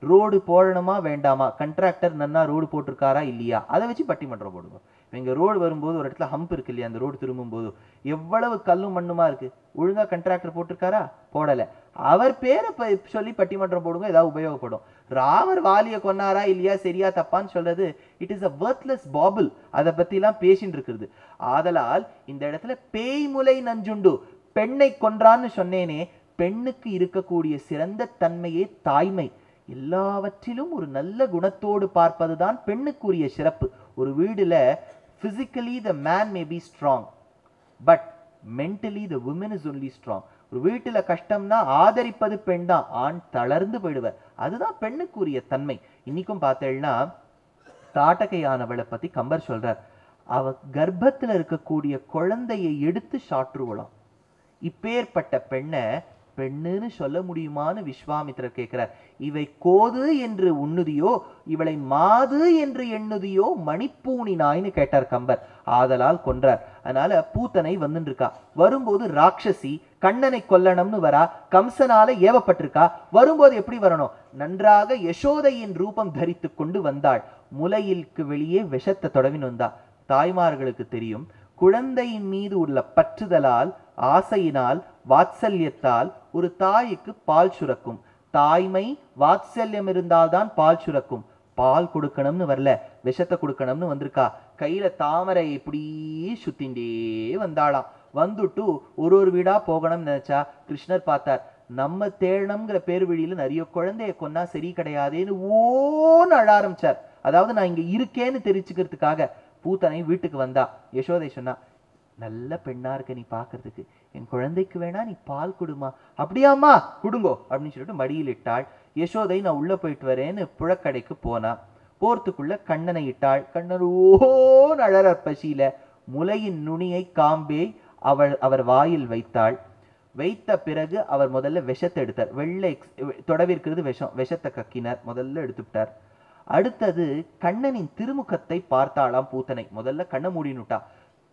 ரோடு போடணுமா வேண்டாமா, கண்ட்ராக்டர் நன்னா ரோடு போட்டிருக்காரா இல்லையா, அதை வச்சு பட்டிமன்றம் போடுவோம். இங்கே ரோடு வரும்போது ஒரு இடத்துல ஹம்ப் இருக்கு இல்லையா, அந்த ரோடு திரும்பும் போது எவ்வளவு கல்லும் மண்ணுமா இருக்கு, ஒழுங்கா கண்ட்ராக்டர் போட்டிருக்காரா? போடலை. அவர் பேரை சொல்லி பட்டிமன்றம் போடுங்க, ஏதாவது உபயோகப்படும். ராமர் வாலியை கொன்னாரா இல்லையா, சரியா தப்பான்னு சொல்றது இட் இஸ் அ வர்த்லெஸ் பாபிள். அதை பத்திலாம் பேசிட்டு இருக்கிறது. ஆதலால் இந்த இடத்துல பேய்முலை நஞ்சுண்டு, பெண்ணை கொன்றான்னு சொன்னேனே, பெண்ணுக்கு இருக்கக்கூடிய சிறந்த தன்மையே தாய்மை. எல்லாவற்றிலும் ஒரு நல்ல குணத்தோடு பார்ப்பதுதான் பெண்ணுக்குரிய சிறப்பு. ஒரு வீடுல physically the man may be strong but mentally the woman is only strong. ஒரு வீட்டுல கஷ்டம்னா ஆதரிப்பது பெண் தான், ஆண் தளர்ந்து போயிடுவார். அதுதான் பெண்ணுக்குரிய தன்மை. இன்னைக்கும் பார்த்தேன்னா தாட்டகையானவளை பத்தி கம்பர் சொல்றார், அவ கர்ப்பத்துல இருக்கக்கூடிய குழந்தையை எடுத்து சாற்றுவலாம். இப்பேற்பட்ட பெண்ணை பெண்ணுன்னு சொல்ல முடியுமான்னு விஸ்வாமித்திரர் கேட்கிறார். இவை கோது என்று உண்ணுதியோ இவளை மாது என்று எண்ணுதியோ மணிப்பூணினாய்னு கேட்டார் கம்பர். ஆதலால் கொன்றார். அதனால பூத்தனை வந்துட்டு இருக்கா. வரும்போது ராட்சசி கண்ணனை கொல்லணும்னு வரா. கம்சனால ஏவப்பட்டிருக்கா. வரும்போது எப்படி வரணும்? நன்றாக யசோதையின் ரூபம் தரித்து கொண்டு வந்தாள். முலையிற்கு வெளியே விஷத்தை தொடவின் வந்தா. தாய்மார்களுக்கு தெரியும், குழந்தையின் மீது உள்ள பற்றுதலால், ஆசையினால், வாத்சல்யத்தால் ஒரு தாய்க்கு பால் சுரக்கும். தாய்மை வாத்சல்யம் இருந்தால்தான் பால் சுரக்கும். பால் கொடுக்கணும்னு வரல, விஷத்தை கொடுக்கணும்னு வந்திருக்கா. கையில தாமரை இப்படி சுத்திண்டே வந்தாளாம். வந்துட்டு ஒரு வீடா போகணும்னு நினைச்சா கிருஷ்ணர் பார்த்தார். நம்ம தேடணுங்கிற பேர் வழியில நிறைய குழந்தைய கொன்னா சரி கிடையாதுன்னு ஓன்னு அழ ஆரம்பிச்சார். அதாவது நான் இங்க இருக்கேன்னு தெரிஞ்சுக்கிறதுக்காக. பூத்தனை வீட்டுக்கு வந்தா. யசோதை சொன்னா, நல்ல பெண்ணா இருக்க நீ பாக்குறதுக்கு, என் குழந்தைக்கு வேணா நீ பால் கொடுமா. அப்படியாமா, கொடுங்கோ அப்படின்னு சொல்லிட்டு மடியில் இட்டாள். யசோதை நான் உள்ள போயிட்டு வரேன்னு புழக்கடைக்கு போனா. போறதுக்குள்ள கண்ணனை இட்டாள். கண்ணன் ஓன்னு அழற பசியில. முலையின் நுனியை காம்பே அவர் வாயில் வைத்தாள். வைத்த பிறகு அவர் முதல்ல விஷத்தை எடுத்தார். வெள்ளை தொடவிருக்கிறது விஷம். விஷத்தை கக்கினார். முதல்ல எடுத்துட்டார். அடுத்தது கண்ணனின் திருமுகத்தை பார்த்தாளாம் பூத்தனை. முதல்ல கண்ணை மூடினுட்டா.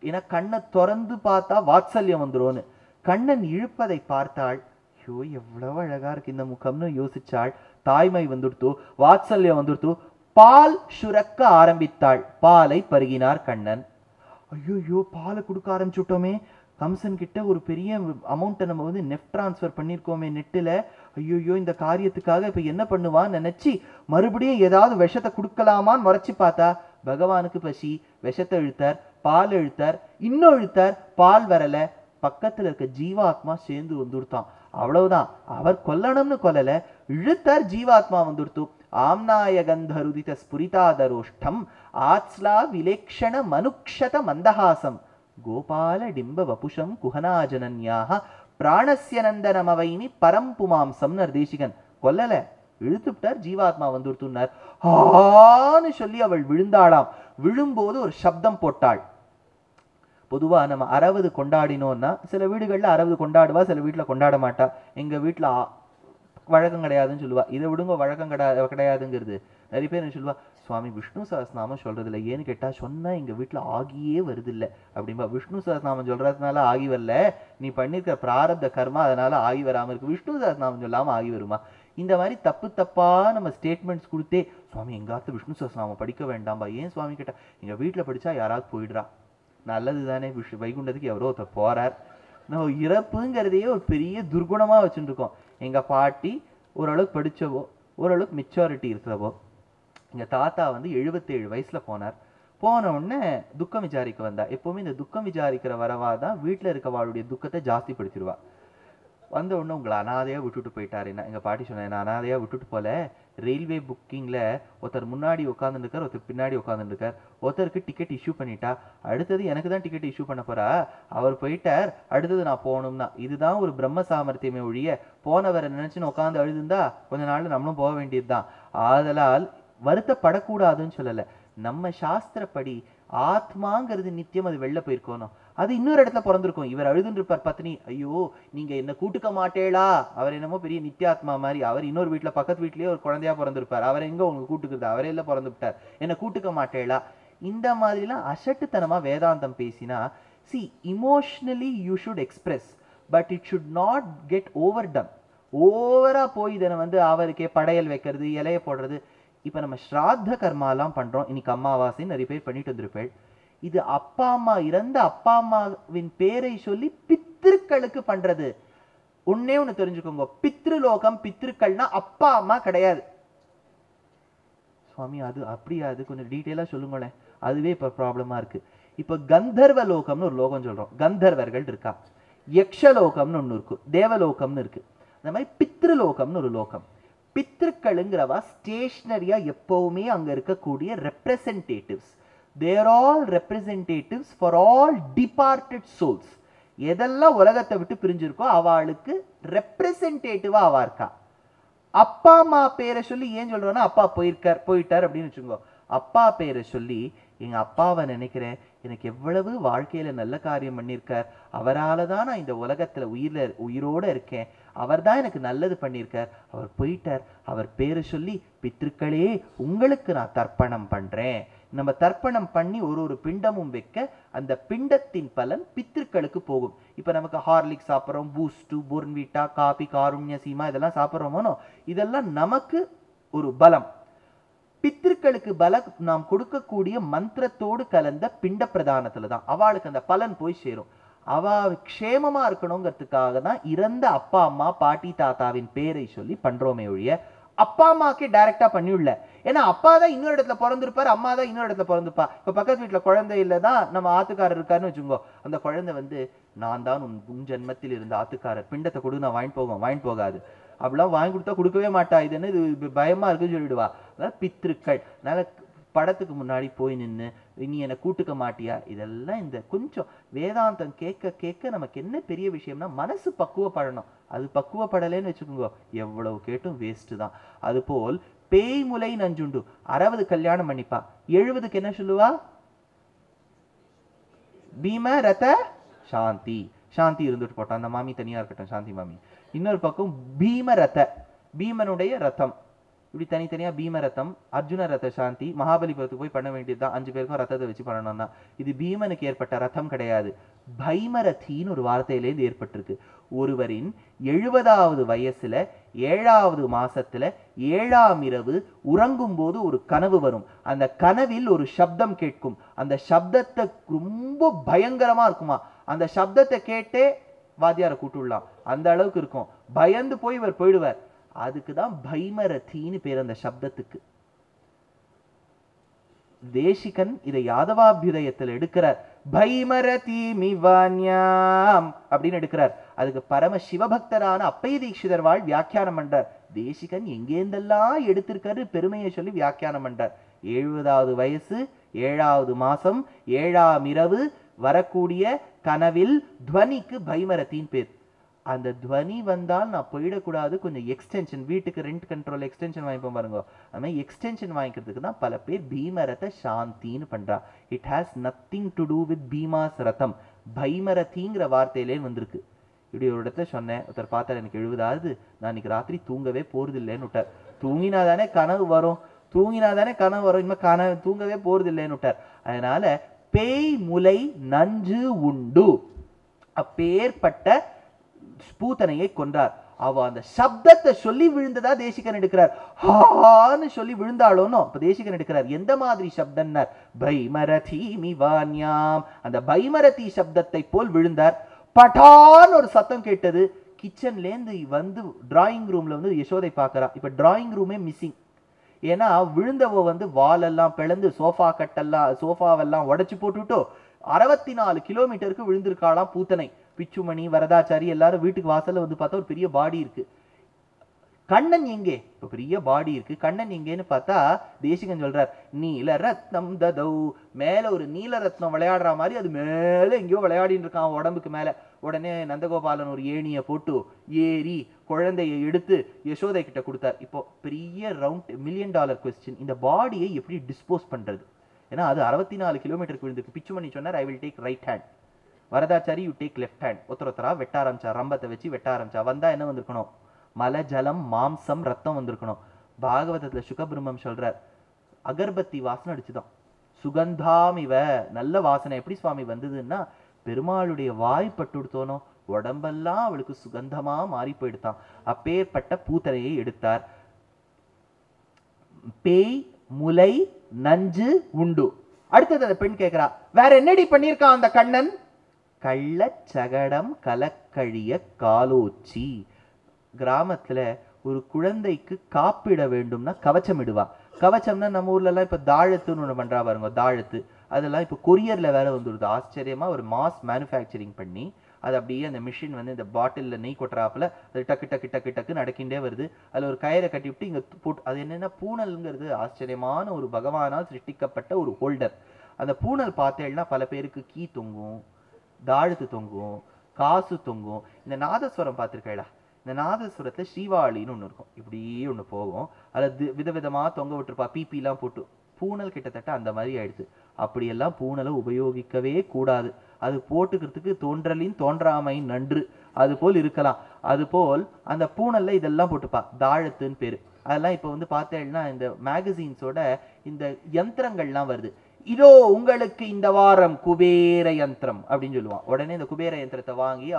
ஏன்னா கண்ணை திறந்து பார்த்தா வாத்சல்யம் வந்துரும்னு. கண்ணன் இழுப்பதை பார்த்தாள். ஐயோ எவ்வளவு அழகா இருக்கு இந்த முகம்னு யோசிச்சாள். தாய்மை வந்துடுத்து, வாத்சல்யம் வந்துடுத்து. பால் சுரக்க ஆரம்பித்தாள். பாலை பருகினார் கண்ணன். ஐயோ பாலை கொடுக்க ஆரம்பிச்சுட்டோமே, கம்சன் கிட்ட ஒரு பெரிய அமௌண்ட்டை நம்ம வந்து நெஃப்ட் டிரான்ஸ்ஃபர் பண்ணியிருக்கோமே நெட்டில். ஐயோ இந்த காரியத்துக்காக இப்போ என்ன பண்ணுவான்னு நினச்சி மறுபடியும் ஏதாவது விஷத்தை கொடுக்கலாமான்னு முறைச்சி பார்த்தா பகவானுக்கு பசி. விஷத்தை இழுத்தார், பால் இழுத்தார், இன்னும் இழுத்தார், பால் வரல. பக்கத்தில் இருக்க ஜீவாத்மா சேர்ந்து வந்துடுத்தான். அவ்வளவுதான். அவர் கொல்லணும்னு கொல்லல, இழுத்தார், ஜீவாத்மா வந்துடுத்து. ஆம்நாய கந்தருதித ஸ்புரிதாதரோஷ்டம் ஆத்ஸ்லா விலேக்ஷண மனுக்ஷத மந்தஹாசம் கோபால டிம்ப வபுஷம் குஹனாஜனன்யாக பிராணஸ்ய நந்தனமவைனி பரம்புமாம்சம் தேசிகன். கொல்லல, இழுத்துட்டார், ஜீவாத்மா வந்துடுத்துனார். ஆன்னு சொல்லி அவள் விழுந்தாளாம். விழும்போது ஒரு சப்தம் போட்டாள். பொதுவா நம்ம 60 கொண்டாடினோம்னா சில வீடுகள்ல 60 கொண்டாடுவா, சில வீட்டுல கொண்டாட மாட்டா. எங்க வீட்டுல வழக்கம் கிடையாதுன்னு சொல்லுவா. இதை விடுங்க, வழக்கம் கிடையாதுங்கிறது. நிறைய பேர் என்ன சொல்லுவா, சுவாமி விஷ்ணு சஹஸ்ரநாமம் சொல்றது இல்லை. ஏன்னு கேட்டா, சொன்னா எங்க வீட்டுல ஆகியே வருது இல்லை அப்படின்பா. விஷ்ணு சஹஸ்ரநாமம் சொல்றதுனால ஆகி வரல, நீ பண்ணிருக்க பிராரப்த கர்மா அதனால ஆகி வராம இருக்கு. விஷ்ணு சஹஸ்ரநாமம் சொல்லாம ஆகி வருமா? இந்த மாதிரி தப்பா நம்ம ஸ்டேட்மெண்ட்ஸ் கொடுத்தே, சுவாமி எங்காத்து விஷ்ணு சஹஸ்ரநாமம் படிக்க வேண்டாம்பா. ஏன் சுவாமி கேட்டா, எங்க வீட்டுல படிச்சா யாராவது போயிடுறா. நல்லது தானே, வைகுண்டத்துக்கு எவரோ ஒருத்தர் போறார். நம்ம இறப்புங்கிறதையே ஒரு பெரிய துர்குணமா வச்சுட்டு இருக்கோம். எங்க பாட்டி ஓரளவுக்கு படிச்சவோ, ஓரளவுக்கு மெச்சாரிட்டி இருக்கிறவோ. எங்க தாத்தா வந்து 77 வயசுல போனார். போன உடனே துக்கம் விசாரிக்க வந்தா. எப்பவுமே இந்த துக்கம் விசாரிக்கிற வரவாதான் வீட்டுல இருக்கவாளுடைய துக்கத்தை ஜாஸ்தி படுத்திடுவா. வந்த உடனே உங்களை அனாதையா விட்டுட்டு போயிட்டாரு. என்ன எங்க பாட்டி சொன்ன, என்ன அனாதையா விட்டுட்டு போல. ரயில்வே புக்கிங்ல ஒருத்தர் முன்னாடி உட்காந்துட்டு இருக்கார், ஒருத்தர் பின்னாடி உட்காந்துட்டு இருக்கார். ஒருத்தருக்கு டிக்கெட் இஷ்யூ பண்ணிட்டா, அடுத்தது எனக்கு தான் டிக்கெட் இஷ்யூ பண்ண போறா. அவர் போயிட்டார், அடுத்தது நான் போகணும்னா. இதுதான் ஒரு பிரம்ம சாமர்த்தியமே ஒழிய போனவரை நினைச்சுன்னு உட்காந்து அழுதுந்தா கொஞ்ச நாள் நம்மளும் போக வேண்டியதுதான். ஆதலால் வருத்தப்படக்கூடாதுன்னு சொல்லல. நம்ம சாஸ்திரப்படி ஆத்மாங்கிறது நித்தியம், அது வெளில போயிருக்கணும். அது இன்னொரு இடத்துல பிறந்திருக்கும். இவர் அழுதுன்னு இருப்பார் பத்னி, ஐயோ நீங்க என்ன கூட்டுக்க மாட்டேளா. அவர் என்னமோ பெரிய நித்தியாத்மா மாதிரி. அவர் இன்னொரு வீட்டுல பக்கத்து வீட்லயே ஒரு குழந்தையா பிறந்திருப்பார். அவர் எங்க உங்களுக்கு கூட்டுக்கிறது, அவரே எல்லாம் பிறந்து விட்டார், என்ன கூட்டுக்க மாட்டேளா. இந்த மாதிரிலாம் அசட்டுத்தனமா வேதாந்தம் பேசினா, see emotionally you should express but it should not get overdone. ஓவரா போய் இதனை வந்து அவருக்கே படையல் வைக்கிறது, இலைய போடுறது. இப்ப நம்ம ஸ்ராத்த கர்மாலாம் பண்றோம். இன்னைக்கு அமாவாசை நிறைய பேர் பண்ணிட்டு வந்திருப்பேன். இது அப்பா அம்மா இறந்த அப்பா அம்மாவின் பேரை சொல்லி பித்திருக்களுக்கு பண்றது. ஒன்னே ஒண்ணு தெரிஞ்சுக்கோங்க, பித்ருலோகம் பித்ருக்கள்னா அப்பா அம்மா கிடையாது. சுவாமி அது அப்படியா, அது கொஞ்சம் டீட்டெயிலா சொல்லுங்களேன். அதுவே இப்ப ப்ராப்ளமா இருக்கு. இப்ப கந்தர்வ லோகம்னு ஒரு லோகம் சொல்றோம், கந்தர்வர்கள் இருக்கா. யக்ஷலோகம்னு ஒண்ணு இருக்கு, தேவலோகம்னு இருக்கு. அந்த மாதிரி பித்ருலோகம்னு ஒரு லோகம். பித்ருக்களுங்கிறவா ஸ்டேஷனரியா எப்பவுமே அங்க இருக்கக்கூடிய representatives. They're all representatives for all departed souls. எதெல்லாம் உலகத்தை விட்டு பிரிஞ்சிருக்கோ அவளுக்கு ரெப்ரசன்டேட்டிவா அவா இருக்கா. அப்பா அம்மா பேரை சொல்லி ஏன் சொல்றோம்னா, அப்பா போயிட்டார் அப்படின்னு வச்சுக்கோ. அப்பா பேரை சொல்லி எங்க அப்பாவை நினைக்கிறேன், எனக்கு எவ்வளவு வாழ்க்கையில நல்ல காரியம் பண்ணியிருக்கார், அவரால் தான் நான் இந்த உலகத்துல உயிரோட இருக்கேன், அவர் தான் எனக்கு நல்லது பண்ணியிருக்கார், அவர் போயிட்டார், அவர் பேரை சொல்லி பித்ருக்களே உங்களுக்கு நான் தர்ப்பணம் பண்றேன். நம்ம தர்ப்பணம் பண்ணி ஒரு பிண்டமும் வைக்க அந்த பிண்டத்தின் பலன் பித்ருக்களுக்கு போகும். இப்ப நமக்கு ஹார்லிக்ஸ் சாப்பிட்றோம், பூஸ்ட், போர்ன்விட்டா, காபி, காருண்ய சீமா இதெல்லாம் சாப்பிட்றோமோ, இதெல்லாம் நமக்கு ஒரு பலம். பித்ருக்களுக்கு பலம் நாம் கொடுக்கக்கூடிய மந்திரத்தோடு கலந்த பிண்ட பிரதானத்துல தான் அவளுக்கு அந்த பலன் போய் சேரும். அவ க்ஷேமமா இருக்கணுங்கிறதுக்காக தான் இறந்த அப்பா அம்மா பாட்டி தாத்தாவின் பேரை சொல்லி பண்றோமே ஒழிய அப்பா அம்மாக்கே டைரக்டா பண்ணிவிடல. ஏன்னா அப்பா தான் இன்னொரு இடத்துல பிறந்திருப்பாரு, அம்மா தான் இன்னொரு இடத்துல பிறந்திருப்பா. இப்ப பக்கத்து வீட்டுல குழந்தை இல்லதான் நம்ம ஆத்துக்காரர் இருக்காருன்னு வச்சுக்கோ, அந்த குழந்தை வந்து நான் தான் உன் ஜென்மத்தில் இருந்த ஆத்துக்காரர், பிண்டத்தை கொடு நான் வாங்கிட்டு போகாது, அப்படிலாம் வாங்கி கொடுத்தா கொடுக்கவே மாட்டா, இது என்ன இது பயமா இருக்குன்னு சொல்லிடுவா. அதாவது பித்ருக்கள். அதனால படத்துக்கு முன்னாடி போய் நின்று நீ என்னை கூட்டுக்க மாட்டியா, இதெல்லாம் இந்த கொஞ்சம் வேதாந்தம் கேட்க கேட்க நமக்கு என்ன பெரிய விஷயம்னா மனசு பக்குவப்படணும். அது பக்குவப்படலைன்னு வச்சுக்கோங்க எவ்வளவு கேட்டும் வேஸ்ட் தான். அதுபோல் பேய் முலை நஞ்சுண்டு 60 கல்யாணம் பண்ணிப்பா, 70க்கு என்ன சொல்லுவா? பீம ரத சாந்தி. சாந்தி இருந்துட்டு போட்டான், அந்த மாமி தனியா இருக்கட்டும், சாந்தி மாமி. இன்னொரு பக்கம் பீம ரத, பீமனுடைய ரதம், இப்படி தனித்தனியா பீம ரதம், அர்ஜுன ரத சாந்தி. மகாபலிபுரத்துக்கு போய் பண்ண வேண்டியதுதான், 5 பேருக்கும் ரத்தத்தை வச்சு பண்ணணும்னா. இது பீமனுக்கு ஏற்பட்ட ரதம் கிடையாது, பைமரதின்னு ஒரு வார்த்தையிலேருந்து ஏற்பட்டிருக்கு. ஒருவரின் 70வது வயசுல 7வது மாசத்துல 7ஆம் இரவு உறங்கும் போது ஒரு கனவு வரும். அந்த கனவில் ஒரு சப்தம் கேட்கும். அந்த சப்தத்தை ரொம்ப பயங்கரமா இருக்குமா, அந்த சப்தத்தை கேட்டே வாத்தியாரை கூட்டுடலாம், அந்த அளவுக்கு இருக்கும். பயந்து போய் இவர் போயிடுவார். அதுக்குதான் பைமரதின்னு பேர் அந்த சப்தத்துக்கு. தேசிகன் இதை யாதவாபியுதயத்தில் எடுக்கிறார், பைமரதி மிவான்யாம் அப்படின்னு எடுக்கிறார். அதுக்கு பரம சிவபக்தரான அப்பைய தீட்சிதர் வாழ் வியாக்கியானம் பண்றார். தேசிகன் எங்கேந்தெல்லாம் எடுத்திருக்காரு பெருமையை சொல்லி வியாக்கியானம் பண்றார். 70வது வயசு 7வது மாசம் 7ஆம் இரவு வரக்கூடிய கனவில் துவனிக்கு பைமரத்தின் பேர். அந்த துவனி வந்தால் நான் போயிடக்கூடாது, கொஞ்சம் எக்ஸ்டென்ஷன், வீட்டுக்கு ரெண்ட் கண்ட்ரோல் எக்ஸ்டென்ஷன் வாங்கிப்போம் பாருங்க, அது மாதிரி எக்ஸ்டென்ஷன் வாங்கிக்கிறதுக்கு தான் பல பேர் பீமரத சாந்தின்னு பண்றா. It has nothing to do with Bhima's ரதம், பைமரதிங்கிற வார்த்தையிலே வந்திருக்கு. இப்படி ஒரு இடத்துல சொன்னேன், ஒருத்தர் பார்த்தார், எனக்கு 70ஆவது, நான் இன்னைக்கு ராத்திரி தூங்கவே போறது இல்லைன்னு விட்டார். தூங்கினாதானே கனவு வரும், இனிமே தூங்கவே போறது இல்லைன்னு விட்டார். அதனால பேய் முலை நஞ்சு உண்டு, அப்பேற்பட்ட பூத்தனையை கொன்றார். அவ அந்த சப்தத்தை சொல்லி விழுந்ததா தேசிகன் எடுக்கிறார். ஹான்னு சொல்லி விழுந்தாளோனோ அப்ப தேசிகன் எடுக்கிறார். எந்த மாதிரி சப்தம்னார்? பைமரதி மிவான்யாம், அந்த பைமரதி சப்தத்தை போல் விழுந்தார். பட்டான்னு ஒரு சத்தம் கேட்டது. கிச்சன்ல இருந்து வந்து டிராயிங் ரூம்ல வந்து யசோதை பார்க்கறா. இப்ப டிராயிங் ரூமே மிஸ்ஸிங். ஏன்னா விழுந்தவ வந்து வாலெல்லாம் பிளந்து சோஃபாவெல்லாம் உடைச்சு போட்டுட்டோ 64 கிலோமீட்டருக்கு விழுந்திருக்காளாம் பூத்தனை. பிச்சுமணி, வரதாச்சாரி எல்லாரும் வீட்டுக்கு வாசல்ல வந்து பார்த்தா ஒரு பெரிய பாடி இருக்கு. கண்ணன் எங்கே? இப்ப பெரிய பாடி இருக்கு, கண்ணன் எங்கேன்னு பார்த்தா தேசிகன் சொல்றார், நீல ரத்னம் ததௌ, மேல ஒரு நீல ரத்னம் விளையாடுற மாதிரி அது மேல எங்கேயோ விளையாடின்னு இருக்கான் உடம்புக்கு மேல. உடனே நந்தகோபாலன் ஒரு ஏணியை போட்டு ஏறி குழந்தையை எடுத்து யசோதை கிட்ட கொடுத்தார். இப்போ பெரிய ரவுண்ட் $1 மில்லியன் கொஸ்டின், இந்த பாடியை எப்படி டிஸ்போஸ் பண்றது? ஏன்னா அது 64 கிலோமீட்டருக்கு விழுந்துருக்கு. பிச்சுமணி சொன்னார், I will take right hand, Varadachari you take left hand. ஒருத்தரா வெட்ட ஆரம்பிச்சா, ரம்பத்தை வச்சு வெட்ட ஆரம்பிச்சா. வந்தா என்ன வந்திருக்கணும்? மலை, ஜலம், மாம்சம், ரத்தம் வந்திருக்கணும். பாகவதத்துல சுகபிரம்மம் சொல்றார், அகர்பத்தி வாசனை அடிச்சுதான், சுகந்தாம் இவ, நல்ல வாசனை. எப்படி சுவாமி வந்ததுன்னா, பெருமாளுடைய வாய் பட்டுடுத்தோனோ உடம்பெல்லாம் அவளுக்கு சுகந்தமா மாறி போயிடுத்தான். அப்பேற்பட்ட பூத்தனையை எடுத்தார். பேய் முலை நஞ்சு உண்டு. அடுத்தது அந்த பெண் கேட்கிறா, வேற என்னடி பண்ணியிருக்கான் அந்த கண்ணன்? கள்ளச்சகடம் கலக்கழிய காலோச்சி. கிராமத்துல ஒரு குழந்தைக்கு காப்பிட வேண்டும்னா கவச்சம் இடுவா. கவச்சம்னா நம்ம ஊர்ல எல்லாம் இப்ப தாழத்துன்னு ஒண்ணு பண்றா பாருங்க, தாழத்து. அதெல்லாம் இப்ப கொரியர்ல வேற வந்துடுது. ஆச்சரியமா ஒரு மாஸ் மேனுஃபேக்சரிங் பண்ணி அது அப்படியே அந்த மிஷின் வந்து இந்த பாட்டில்ல நெய் கொட்டுறாப்புல அது டக்கு டக்கு டக்கு டக்கு நடக்கின்றே வருது. அதுல ஒரு கயிறை கட்டி விட்டு இங்க போட்டு, அது என்னன்னா பூனல்ங்கிறது ஆச்சரியமான ஒரு பகவானால் சிருஷ்டிக்கப்பட்ட ஒரு ஹோல்டர். அந்த பூனல் பார்த்தேன்னா பல பேருக்கு கீ தொங்கும், தாழத்து தொங்கும், காசு தொங்கும். இந்த நாதஸ்வரம் பார்த்திருக்கா? இந்த நாதஸ்வரத்துல ஸ்ரீவாளின்னு ஒண்ணு இருக்கும், இப்படியே ஒண்ணு போகும், அதுல விதவிதமா தொங்க விட்டுருப்பா, பிபி எல்லாம் போட்டு. பூனல் கிட்டத்தட்ட அந்த மாதிரி ஆயிடுச்சு. அப்படியெல்லாம் பூணலை உபயோகிக்கவே கூடாது. அது போட்டுக்கிறதுக்கு தோன்றலின் தோன்றாமை நன்று அது போல் இருக்கலாம். அதுபோல் அந்த பூணல்ல இதெல்லாம் போட்டுப்பா, தாழத்துன்னு பேரு. அதெல்லாம் இப்போ வந்து பார்த்தேன்னா இந்த மேகசின்ஸோட இந்த யந்திரங்கள்லாம் வருது. இதோ உங்களுக்கு இந்த வாரம் குபேர யந்திரம் அப்படின்னு சொல்லுவான். உடனே இந்த குபேர யந்திரத்தை வாங்கி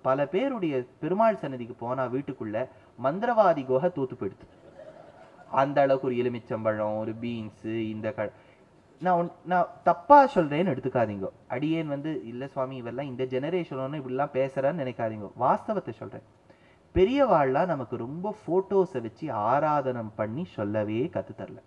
பல பேருடைய பெருமாள் சன்னதிக்கு போனா வீட்டுக்குள்ள மந்திரவாதி குகை தூத்து போயிடுது. அந்த அளவுக்கு ஒரு எலுமிச்சம்பழம், ஒரு பீன்ஸ், இந்த நான் தப்பா சொல்றேன்னு எடுத்துக்காதீங்க. அடியேன் வந்து இல்ல சுவாமி இவெல்லாம் இந்த ஜெனரேஷன் இப்படிலாம் பேசுறான்னு நினைக்காதீங்க. வாஸ்தவத்தை சொல்றேன். பெரியவாள்லாம் நமக்கு ரொம்ப போட்டோஸை வச்சு ஆராதனம் பண்ணி சொல்லவே கத்து தரல.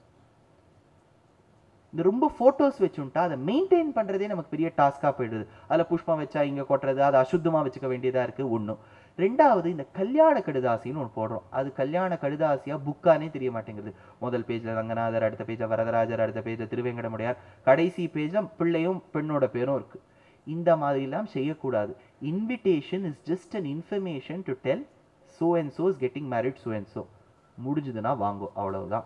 இந்த ரொம்ப போட்டோஸ் வச்சுட்டா அதை மெயின்டைன் பண்றதே நமக்கு பெரிய டாஸ்கா போயிடுது. அதுல புஷ்பம் வச்சா இங்க கொட்டுறது, அதை அசுத்தமா வச்சுக்க வேண்டியதா இருக்கு. ஒண்ணும். ரெண்டாவது, இந்த கல்யாண கடுதாசின்னு ஒன்று போடுறோம். அது கல்யாண கடுதாசியா புக்கானே தெரிய மாட்டேங்குது. முதல் பேஜ்ல ரங்கநாதர், அடுத்த பேஜ்ல வரதராஜர், அடுத்த பேஜ்ல திருவேங்கடமுடையார், கடைசி பேஜ்ல பிள்ளையும் பெண்ணோட பேரும் இருக்கு. இந்த மாதிரிலாம் செய்யக்கூடாது. Invitation is just an information to tell so and so is getting married so and so. முடிஞ்சதுன்னா வாங்கோ, அவ்வளவுதான்.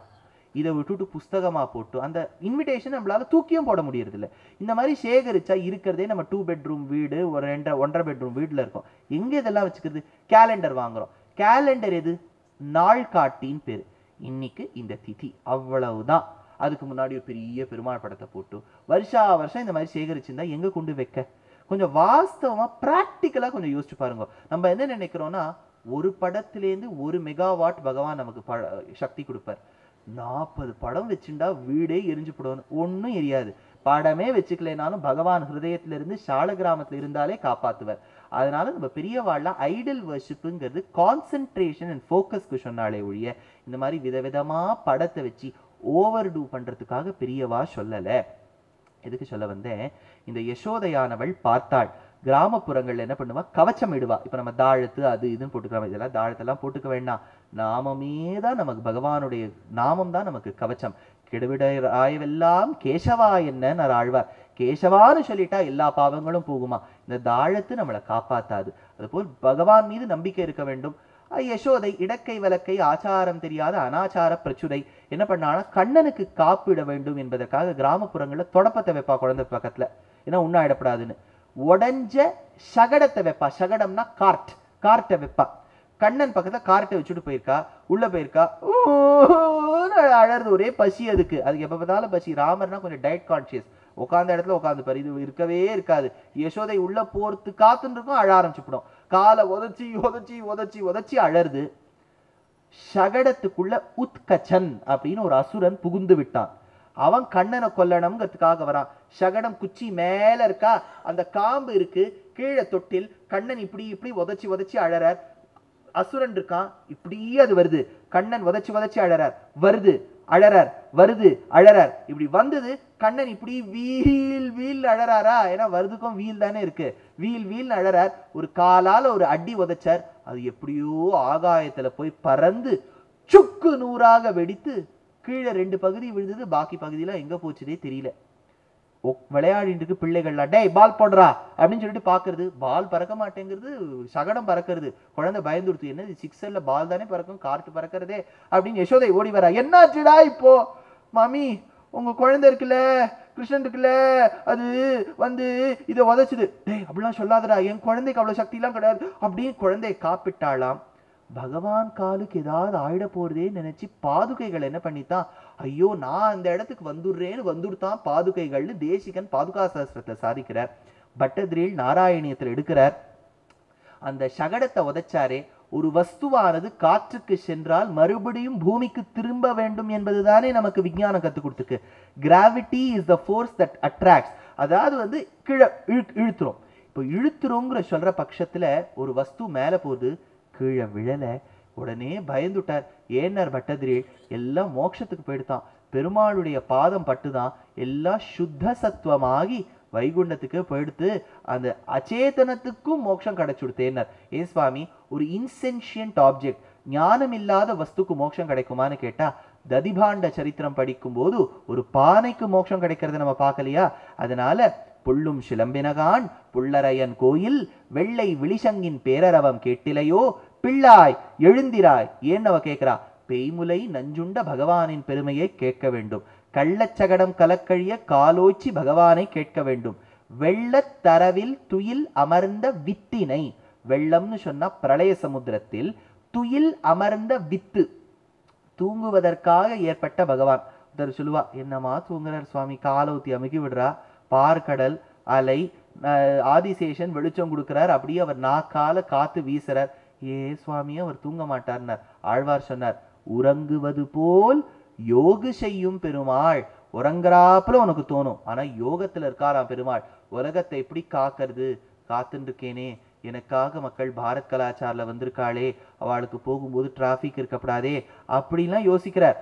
இதை விட்டுட்டு புஸ்தகமா போட்டு அந்த இன்விடேஷன் நம்மளால தூக்கியும் போட முடியறது இல்லை. இந்த மாதிரி சேகரிச்சா இருக்கிறதே நம்ம 2 bedroom வீடு, ஒரு 1.5 bedroom வீட்டுல இருக்கோம். எங்க இதெல்லாம் வச்சுக்கிறது? கேலண்டர் வாங்குறோம். கேலண்டர் எது? நாள் காட்டின்னு பேரு. இன்னைக்கு இந்த திதி, அவ்வளவுதான். அதுக்கு முன்னாடி ஒரு பெரிய பெருமாள் படத்தை போட்டு வருஷா வருஷம் இந்த மாதிரி சேகரிச்சிருந்தா எங்க கொண்டு வைக்க? கொஞ்சம் வாஸ்தவமா பிராக்டிக்கலா கொஞ்சம் யோசிச்சு பாருங்க. நம்ம என்ன நினைக்கிறோம்னா, ஒரு படத்திலேருந்து 1 மெகாவாட் பகவான் நமக்கு சக்தி கொடுப்பார். 40 படம் வச்சுட்டா வீடே எரிஞ்சு போடணும். ஒன்றும் எரியாது. படமே வச்சுக்கலைனாலும் பகவான் ஹிருதயத்திலிருந்து சால கிராமத்தில் இருந்தாலே காப்பாத்துவார். அதனால நம்ம பெரியவாள்லாம் ஐடல் வர்ஷிப்புங்கிறது கான்சென்ட்ரேஷன் அண்ட் ஃபோக்கஸ்க்கு சொன்னாலே ஒழிய இந்த மாதிரி விதவிதமா படத்தை வச்சு ஓவர் டூ பண்றதுக்காக பெரியவா சொல்லலை. எதுக்கு சொல்ல வந்தேன்? இந்த யசோதையானவள் பார்த்தாள். கிராமப்புறங்கள்ல என்ன பண்ணுவா? கவச்சம் இடுவா. இப்ப நம்ம தாழத்து அது இதுன்னு போட்டுக்கலாம். இதெல்லாம் தாழத்தெல்லாம் போட்டுக்க வேண்டாம். நாமமே தான் நமக்கு, பகவானுடைய நாமம் தான் நமக்கு கவச்சம். கெடுவிடாயவெல்லாம் கேசவா என்னன்னு ஆழ்வார். கேசவான்னு சொல்லிட்டா எல்லா பாவங்களும் போகுமா? இந்த தாழத்து நம்மளை காப்பாத்தாது. அதுபோல் பகவான் மீது நம்பிக்கை இருக்க வேண்டும். யசோதை இடக்கை வலக்கை ஆச்சாரம் தெரியாத அனாச்சார பிரச்சுரை என்ன பண்ணாலும் கண்ணனுக்கு காப்பிட வேண்டும் என்பதற்காக கிராமப்புறங்கள்ல தொடப்பத்தை வைப்பா குழந்தை பக்கத்துல, ஏன்னா உண்ணாயிடப்படாதுன்னு. உடஞ்ச சகடத்தை வைப்பா. சகடம்னா கார்ட்டை வைப்பா. கண்ணன் பக்கத்துல கார்ட்டை வச்சுட்டு போயிருக்கா. உள்ள போயிருக்கா, அழறது. ஒரே பசி அதுக்கு எப்ப பார்த்தாலும் பசி. ராமர்னா கொஞ்சம் டயட் கான்சியஸ். உட்காந்த இடத்துல உட்காந்து பாரு, இது இருக்கவே இருக்காது. யசோதை உள்ள போறது காத்துன்னு இருக்கும், அழ ஆரம்பிச்சுடும். காலை உதச்சி உதச்சி உதச்சி உதச்சி அழறது. சகடத்துக்குள்ள உத்கச்சன் அப்படின்னு ஒரு அசுரன் புகுந்து விட்டான். அவன் கண்ணனை கொல்லணும்ங்கிறதுக்காக வரான். சகடம் குச்சி மேல இருக்கா, அந்த காம்பு இருக்கு கீழே தொட்டில். கண்ணன் இப்படி இப்படி உதச்சி உதச்சி அழறார். அசுரன் இருக்கான், இப்படியே அது வருது. கண்ணன் உதச்சி உதச்சி அழறார், வருது, அழறார், வருது, அழறார். இப்படி வந்தது. கண்ணன் இப்படி வீல் வீல் அழறாரா? ஏன்னா வருதுக்கும் வீல் தானே இருக்கு. வீல் வீல் அழறார். ஒரு காலால ஒரு அடி உதச்சார். அது எப்படியோ ஆகாயத்துல போய் பறந்து சுக்கு நூறாக வெடித்து கீழே 2 பகுதி விழுந்தது. பாக்கி பகுதியில எங்க போச்சுதே தெரியல. விளையாடிட்டு பிள்ளைகள்லாம் டேய் பால் போடுறா அப்படின்னு சொல்லிட்டு பாக்குறது. பால் பறக்க மாட்டேங்கிறது, சகடம் பறக்கிறது. குழந்தை பயந்துடுத்து. என்னது 6 பால் தானே பறக்கும், கார்ட்டு பறக்கிறதே அப்படின்னு யசோதை ஓடி வரா. என்னாச்சுடா இப்போ? மாமி உங்க குழந்தை இருக்குல்ல, கிருஷ்ணன் இருக்குல்ல, அது வந்து இதை உதச்சுது. டேய் அப்படிலாம் சொல்லாதடா, என் குழந்தைக்கு அவ்வளவு சக்தி எல்லாம் கிடையாது அப்படின்னு குழந்தைய காப்பிட்டாளாம். பகவான் காலுக்கு ஏதாவது ஆயிட போறதேன்னு நினைச்சு பாதுகைகள் என்ன பண்ணித்தான், ஐயோ நான் அந்த இடத்துக்கு வந்துடுத்தான் பாதுகைகள்னு தேசிகன் பாதுகா சாஸ்திரத்துல சாதிக்கிறார். பட்டதிரில் நாராயணியத்தில் எடுக்கிறார். அந்த சகடத்தை உதைச்சாரே, ஒரு வஸ்துவானது காற்றுக்கு சென்றால் மறுபடியும் பூமிக்கு திரும்ப வேண்டும் என்பதுதானே நமக்கு விஞ்ஞானம் கற்றுக் கொடுத்துருக்கு. Gravity is the force that attracts. அதாவது வந்து கீழே இழுத்துரும். இப்போ இழுத்துருங்கிற சொல்ற பட்சத்துல ஒரு வஸ்து மேல போகுது, கீழே விழல. உடனே பயந்துட்டார். ஏன்னார் பட்டதிரி, எல்லாம் மோட்சத்துக்கு போயிடுதான். பெருமாளுடைய பாதம் பட்டுதான் எல்லாம் சுத்த சத்துவமாகி வைகுண்டத்துக்கு போயிடுத்து. அந்த அச்சேதனத்துக்கும் மோட்சம் கிடைச்சுடுத்தேன்னார். ஏன் சுவாமி, ஒரு இன்சென்ஷியன்ட் ஆப்ஜெக்ட், ஞானம் இல்லாத வஸ்துக்கு மோட்சம் கிடைக்குமான்னு கேட்டா, ததிபாண்ட சரித்திரம் படிக்கும் போது ஒரு பானைக்கு மோட்சம் கிடைக்கிறத நம்ம பார்க்கலையா? அதனால புள்ளும் சிலம்பினகான் புள்ளரையன் கோயில் வெள்ளை விழிசங்கின் பேரரவம் கேட்டிலையோ பிள்ளாய் எழுந்திராய். ஏன் அவ கேட்கிறா? பெய்முலை நஞ்சுண்ட பகவானின் பெருமையை கேட்க வேண்டும். கள்ளச்சகடம் கலக்கழிய காலோச்சி பகவானை கேட்க வேண்டும். வெள்ளத்தரவில் துயில் அமர்ந்த வித்தினை, வெள்ளம்னு சொன்னா பிரளய சமுத்திரத்தில் துயில் அமர்ந்த வித்து, தூங்குவதற்காக ஏற்பட்ட பகவான். ஒருத்தர் சொல்லுவா, என்னமா தூங்குறார் சுவாமி, காலை ஊத்தி அமுக்கி விடுறா, பார்க்கடல் அலை, ஆதிசேஷன் வெளிச்சம் கொடுக்கிறார், அப்படியே அவர் நாக்கால காத்து வீசுறார், ஏ சுவாமியே அவர் தூங்க மாட்டார்னார். ஆழ்வார் சொன்னார், உறங்குவது போல் யோகு செய்யும் பெருமாள். உறங்குறாப்புல உனக்கு தோணும், ஆனா யோகத்துல இருக்காராம் பெருமாள். உலகத்தை எப்படி காக்கிறது, காத்துன்னு இருக்கேனே, எனக்காக மக்கள் பாரத் கலாச்சாரில் வந்திருக்காளே, அவளுக்கு போகும்போது டிராஃபிக் இருக்கப்படாதே அப்படிலாம் யோசிக்கிறார்.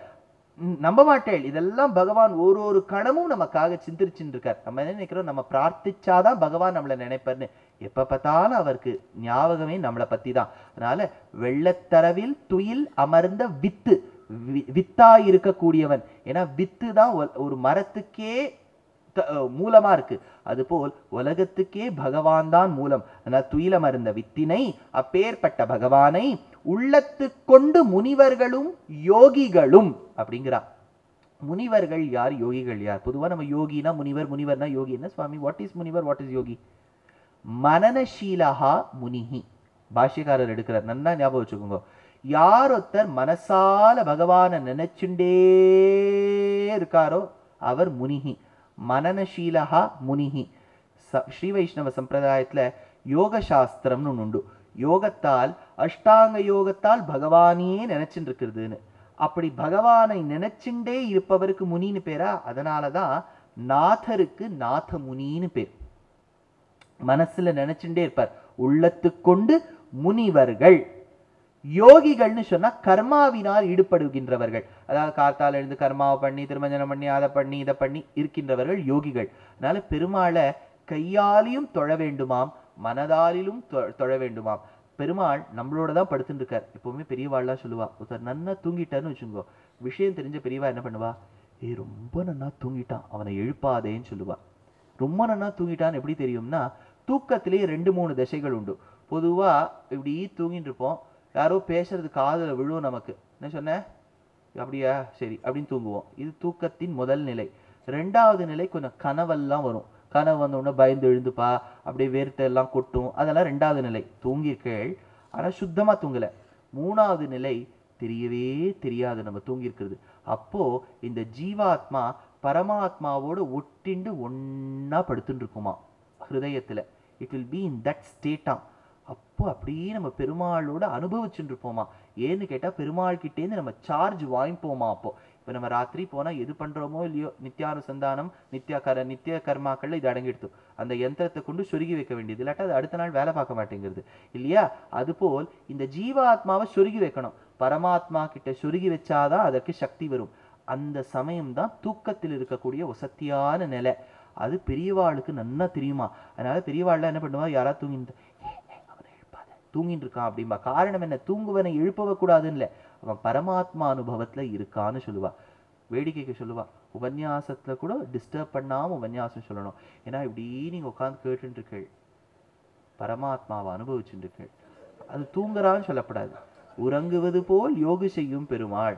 நம்ப மாட்டேள், இதெல்லாம் பகவான் ஒரு ஒரு கணமும் நமக்காக சிந்திரிச்சுட்டு இருக்கார். நம்ம என்ன நினைக்கிறோம், நம்ம பிரார்த்திச்சாதான் பகவான் நம்மளை நினைப்பார்னு. எப்ப பார்த்தாலும் அவருக்கு ஞாபகமே நம்மளை பத்தி தான். அதனால வெள்ளத்தரவில் துயில் அமர்ந்த வித்து, வித்தா இருக்கக்கூடியவன். ஏன்னா வித்து தான் ஒரு மரத்துக்கே மூலமா இருக்கு. அதுபோல் உலகத்துக்கே பகவான் தான் மூலம். அதனால துயிலமர்ந்த வித்தினை, அப்பேற்பட்ட பகவானை உள்ளத்து கொண்டு முனிவர்களும் யோகிகளும் அப்படிங்கிறா. முனிவர்கள் யார், யோகிகள் யார்? பொதுவா நம்ம யோகினா முனிவர், முனிவர்னா யோகி. என்ன சுவாமி, வாட் இஸ் முனிவர், வாட் இஸ் யோகி? மனனசீலஹா முனிஹி. பாஷ்யக்காரர் எடுக்கிறார், நல்லா ஞாபகம் வச்சுக்கோங்க. யார் ஒருத்தர் மனசால பகவானை நினைச்சுண்டே இருக்காரோ அவர் முனிஹி. மனனசீலஹா முனிஹி. ஸ்ரீ வைஷ்ணவ சம்பிரதாயத்துல யோக சாஸ்திரம்னு ஒன்று உண்டு. யோகத்தால், அஷ்டாங்க யோகத்தால் பகவானையே நினைச்சுட்டு இருக்கிறதுன்னு. அப்படி பகவானை நினைச்சுண்டே இருப்பவருக்கு முனின்னு பேரா. அதனாலதான் நாதருக்கு நாத முனின்னு பேர். மனசுல நினைச்சுட்டே இருப்பார். உள்ளத்து கொண்டு முனிவர்கள். யோகிகள்னு சொன்னா கர்மாவினால் ஈடுபடுகின்றவர்கள். அதாவது காத்தால் எழுந்து கர்மாவை பண்ணி, திருமஞ்சனம் பண்ணி, அதை பண்ணி, இதை பண்ணி இருக்கின்றவர்கள் யோகிகள். அதனால பெருமாளை கையாலையும் தொழ வேண்டுமாம், மனதாலிலும் தொழ வேண்டுமாம். பெருமாள் நம்மளோட தான் படுத்துட்டு இருக்கார். எப்பவுமே பெரியவாள்லாம் சொல்லுவா, ஒருத்தர் நன்னா தூங்கிட்டான்னு வச்சுக்கோ, விஷயம் தெரிஞ்ச பெரியவா என்ன பண்ணுவா, ரொம்ப நன்னா தூங்கிட்டான், அவனை எழுப்பாதேன்னு சொல்லுவா. ரொம்ப நன்னா தூங்கிட்டான்னு எப்படி தெரியும்னா, தூக்கத்திலேயே 2-3 திசைகள் உண்டு. பொதுவா இப்படி தூங்கிட்டு இருப்போம், யாரோ பேசுறது காதுல விழுவும், நமக்கு என்ன சொன்ன, அப்படியா சரி அப்படின்னு தூங்குவோம். இது தூக்கத்தின் முதல் நிலை. 2வது நிலை கொஞ்சம் கனவெல்லாம் வரும். கனவு வந்த உடனே பயந்து எழுந்துப்பா, அப்படியே வேர்த்தெல்லாம் கொட்டும், அதெல்லாம் 2வது நிலை. தூங்கியிருக்கேள், ஆனா சுத்தமா தூங்கல. 3வது நிலை தெரியவே தெரியாது நம்ம தூங்கியிருக்கிறது. அப்போ இந்த ஜீவாத்மா பரமாத்மாவோட ஒட்டிண்டு ஒன்னா படுத்துட்டு இருக்குமா ஹிருதயத்துல. It will be in that ஸ்டேட்டாம். அப்போ அப்படியே நம்ம பெருமாளோட அனுபவிச்சுட்டு இருப்போமா. ஏன்னு கேட்டா பெருமாள் கிட்டேருந்து நம்ம சார்ஜ் வாங்கிப்போமா. அப்போ இப்போ நம்ம ராத்திரி போனா எது பண்றோமோ இல்லையோ, நித்தியானுசந்தானம் நித்திய கர்மாக்கள்ல இது அடங்கிடுத்து. அந்த யந்திரத்தை கொண்டு சொருகி வைக்க வேண்டியது, இல்லாட்டா அது அடுத்த நாள் வேலை பார்க்க மாட்டேங்கிறது இல்லையா. அதுபோல் இந்த ஜீவாத்மாவை சொருகி வைக்கணும். பரமாத்மா கிட்ட சொருகி வச்சாதான் அதற்கு சக்தி வரும். அந்த சமயம்தான் தூக்கத்தில் இருக்கக்கூடிய வசத்தியான நிலை. அது பெரியவாளுக்கு நன்னா தெரியுமா. அதனால பெரியவாள்லாம் என்ன பண்ணுவா, யாராவது தூங்கிட்டு இருக்கான் அப்படின்பா. காரணம் என்ன, தூங்குவனை எழுப்பவ கூடாதுன்னு இல்லை, அவன் பரமாத்மா அனுபவத்துல இருக்கான்னு சொல்லுவா. வேடிக்கைக்கு சொல்லுவா, உபன்யாசத்துல கூட டிஸ்டர்ப் பண்ணாம உபன்யாசம் சொல்லணும். ஏன்னா இப்படி நீங்க உட்காந்து கேட்டுட்டு இருக்கீள், பரமாத்மாவை அனுபவிச்சுட்டு இருக்கீள். அது தூங்குறான்னு சொல்லப்படாது. உறங்குவது போல் யோகு செய்யும் பெருமாள்.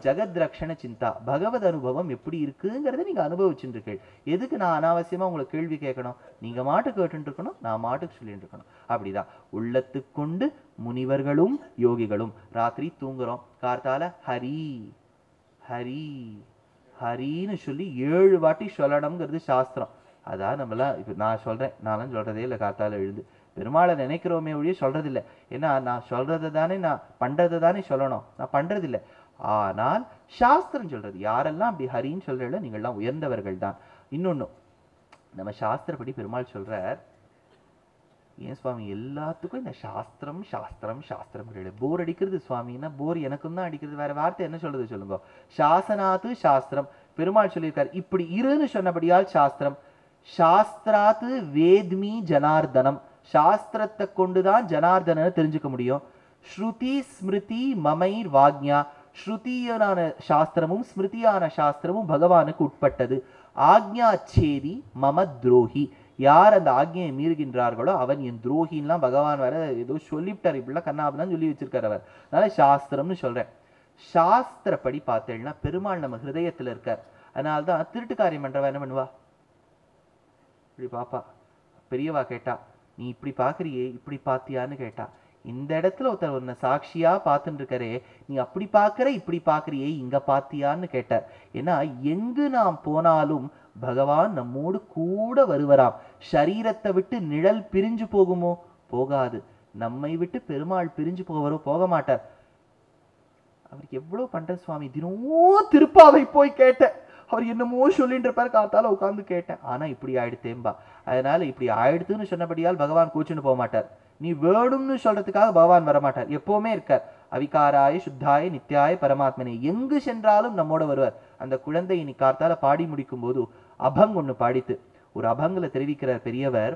ஜகத் ரக்ஷண சிந்தா, பகவத் அனுபவம் எப்படி இருக்குங்கிறத நீங்க அனுபவிச்சுட்டு இருக்கீள். எதுக்கு நான் அனாவசியமா உங்களை கேள்வி கேட்கணும், நீங்க மாட்டுக்கு கேட்டுட்டு இருக்கணும், நான் மாட்டுக்கு சொல்லிட்டு இருக்கணும். அப்படிதான் உள்ளத்து கொண்டு முனிவர்களும் யோகிகளும். ராத்திரி தூங்குறோம், கார்த்தால ஹரி ஹரி ஹரின்னு சொல்லி 7 வாட்டி சொல்லணுங்கிறது சாஸ்திரம். அதான் நம்மளாம் இப்ப நான் சொல்றேன், நானும் சொல்றதே இல்லை. கார்த்தால எழுந்து பெருமாளை நினைக்கிறோமே ஒழிய சொல்றது இல்லை. ஏன்னா நான் சொல்றதை தானே, நான் பண்றதை தானே சொல்லணும், நான் பண்றது இல்லை. ஆனால் சாஸ்திரம் சொல்றது, யாரெல்லாம் அப்படி ஹரின்னு சொல்றீங்களோ நீங்கள்லாம் உயர்ந்தவர்கள் தான். இன்னொன்னு, நம்ம சாஸ்திரப்படி பெருமாள் சொல்றார், ஏன் சுவாமி எல்லாத்துக்கும் இந்த சாஸ்திரம் சாஸ்திரம் சாஸ்திரம் போர் அடிக்கிறது சுவாமின்னா, போர் எனக்கும் தான் அடிக்கிறது, வேற வார்த்தை என்ன சொல்றது சொல்லுங்க. சாசனாத்து சாஸ்திரம் பெருமாள் சொல்லியிருக்காரு. இப்படி இருன்னு சொன்னபடியால் சாஸ்திரம். சாஸ்திராத்து வேத்மி ஜனார்தனம், சாஸ்திரத்தை கொண்டுதான் ஜனார்தனனை தெரிஞ்சுக்க முடியும். ஸ்ருதி ஸ்மிருதி மமைர் வாக்ஞா, ஸ்ருதியான சாஸ்திரமும் ஸ்மிருதியான சாஸ்திரமும் பகவானுக்கு உட்பட்டது. ஆக்ஞா சேதி மம துரோகி, யார் அந்த ஆக்ஞையை மீறுகின்றார்களோ அவன் என் துரோகின்லாம் பகவான் வேற ஏதோ சொல்லிவிட்டார். இப்படிலாம் கண்ணாபுரம் சொல்லி வச்சிருக்காரு அவர். அதனால சாஸ்திரம்னு சொல்றேன். சாஸ்திரப்படி பார்த்தேன்னா பெருமாள் நம்ம ஹிருதயத்துல இருக்கார். அதனால்தான் திருட்டு காரியம் பண்றவா என்ன பண்ணுவா, இப்படி பாப்பா. பெரியவா கேட்டா, நீ இப்படி பாக்குறியே, இப்படி பாத்தியான்னு கேட்டா, இந்த இடத்துல ஒருத்தர் உன்னை சாட்சியா பார்த்துட்டு இருக்காரே, நீ அப்படி பாக்குற இப்படி பாக்குறியே, இங்க பாத்தியான்னு கேட்டார். ஏன்னா எங்கு நாம் போனாலும் பகவான் நம்மோடு கூட வருவராம். சரீரத்தை விட்டு நிழல் பிரிஞ்சு போகுமோ? போகாது. நம்மை விட்டு பெருமாள் பிரிஞ்சு போவரோ? போக மாட்டார். அவருக்கு எவ்வளவு பண்ற சுவாமி. தினமும் திருப்பாவை போய் கேட்டேன், அவர் என்னமோ சொல்லிட்டு இருப்பாரு, காத்தால உட்கார்ந்து கேட்டேன், ஆனா இப்படி ஆயிடுத்தேம்பா. அதனால இப்படி ஆயிடுத்துன்னு சொன்னபடியால் பகவான் கூச்சுன்னு போக மாட்டார். நீ வேணும்னு சொல்றதுக்காக பகவான் வரமாட்டார், எப்பவுமே இருக்கார். அவிகாராய சுத்தாய நித்யாய பரமாத்மனே, எங்கு சென்றாலும் நம்மோட வருவார். அந்த குழந்தை இன்னைக்கு காத்தால பாடி முடிக்கும் போது அபங் ஒண்ணு பாடித்து, ஒரு அபங்களை தெரிவிக்கிறார் பெரியவர்.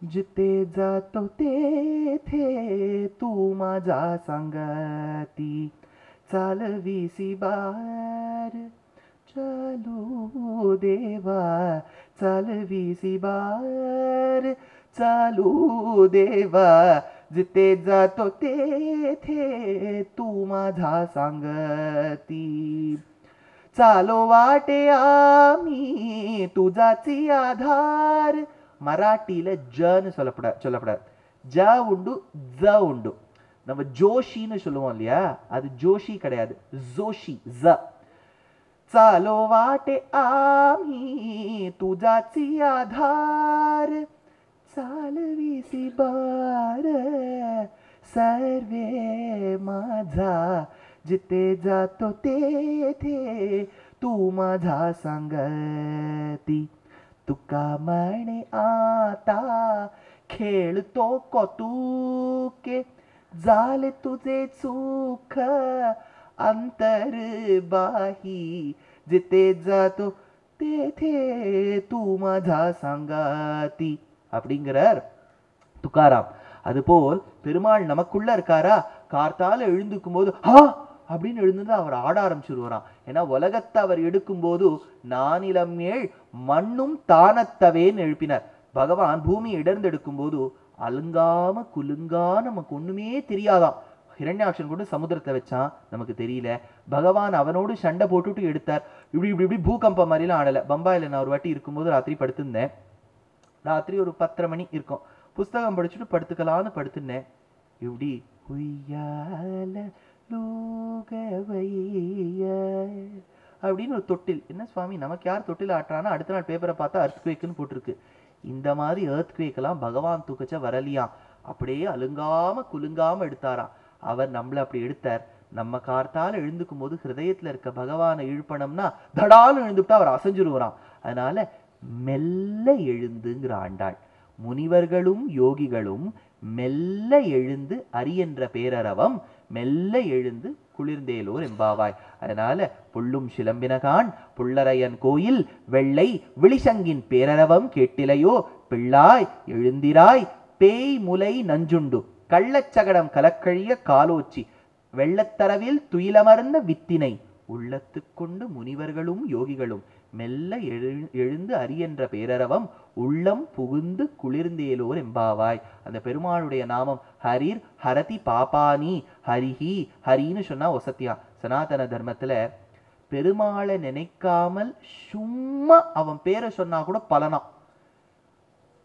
जिते जातो तेथे तू माझा संगती, चालवीसी बार चालू देवा, चालवीसी बार चालू देवा, जिते जातो तेथे तू माझा संगती, चालो वाटे आम्ही तुझाची आधार. மராட்டியில ஜன்னு சொல்லப்படாது. ஜ உண்டு, ஜ உண்டு. நம்ம ஜோஷின்னு சொல்லுவோம் இல்லையா, அது ஜோஷி கிடையாது, ஜோஷி, ஜ. चालो वाटे आम्ही तुझाची आधार, चालवीसी बार सर्वे माझा, जिथे जातो तेथे तू माझा संगती, तुका म्हणे आता खेळतो कौतुके, झाले तुझे सुख अंतर्बाही, जिथे जातो तेथे तू माझा संगाती அப்படிங்கிறார் துக்காராம். அதுபோல் பெருமாள் நமக்குள்ள இருக்காரா, கார்த்தால எழுந்துக்கும் போது அப்படின்னு எழுந்து அவர் ஆட ஆரம்பிச்சுருவாராம். ஏன்னா உலகத்தை அவர் எடுக்கும் போது நானிலம் ஏழ் மண்ணும் தானத்தவேன்னு எழுப்பினார். பகவான் பூமியை இடர்ந்தெடுக்கும் போது அலுங்காம குலுங்கா நமக்கு ஒண்ணுமே தெரியாதாம். ஹிரண்யாக்ஷன் கூட சமுத்திரத்தை வச்சான், நமக்கு தெரியல. பகவான் அவனோடு சண்டை போட்டுட்டு எடுத்தார். இப்படி இப்படி இப்படி பூகம்பம் மாதிரிலாம் ஆடலை. பம்பாயில் நான் ஒரு வாட்டி இருக்கும்போது ராத்திரி படுத்திருந்தேன். ராத்திரி ஒரு 10:30 மணி இருக்கும். புஸ்தகம் படிச்சுட்டு படுத்துக்கலான்னு படுத்துனேன். இப்படி உய்யால லூகவைய அப்படின்னு ஒரு தொட்டில். என்ன சுவாமி, நமக்கு யார் தொட்டில் ஆட்டுறான்னா, அடுத்த நாள் பேப்பரை பார்த்தா அர்த்குவேக்குன்னு போட்டிருக்கு. இந்த மாதிரி எர்த்குவேக்கெல்லாம் பகவான் தூக்கச்ச வரலியாம். அப்படியே அலுங்காம குலுங்காம எடுத்தாராம். அவர் நம்மளை அப்படி எடுத்தார். நம்ம கார்த்தால எழுந்துக்கும் போது ஹிருதயத்துல இருக்க பகவானை இழுப்பனம்னா தடாலும் எழுந்துட்டா அவர் அசைஞ்சிருவாராம். அதனால மெல்ல எழுந்துங்கிற ஆண்டாள். முனிவர்களும் யோகிகளும் மெல்ல எழுந்து அரியன்ற பேரரவம், மெல்ல எழுந்து குளிர்ந்தேலோர் எம்பாவாய். அதனால புள்ளும் சிலம்பினகான் புள்ளரையன் கோயில் வெள்ளை விழிசங்கின் பேரரவம் கேட்டிலையோ, பிள்ளாய் எழுந்திராய் பேய் முலை நஞ்சுண்டு கள்ளச்சகடம் கலக்கழிய காலோச்சி, வெள்ளத்தரவில் துயிலமர்ந்த வித்தினை உள்ளத்துக்கொண்டு முனிவர்களும் யோகிகளும் மெல்ல எழுந்து அரியன்ற பேரரவம் உள்ளம் புகுந்து குளிர்ந்தேலோர் எம்பாவாய். அந்த பெருமாளுடைய நாமம் ஹரிர் ஹரதி பாபானி, ஹரிஹி ஹரின்னு சொன்னா ஒசத்தியா. சனாதன தர்மத்துல பெருமாளை நினைக்காமல் சும்மா அவன் பேரை சொன்னா கூட பலனா.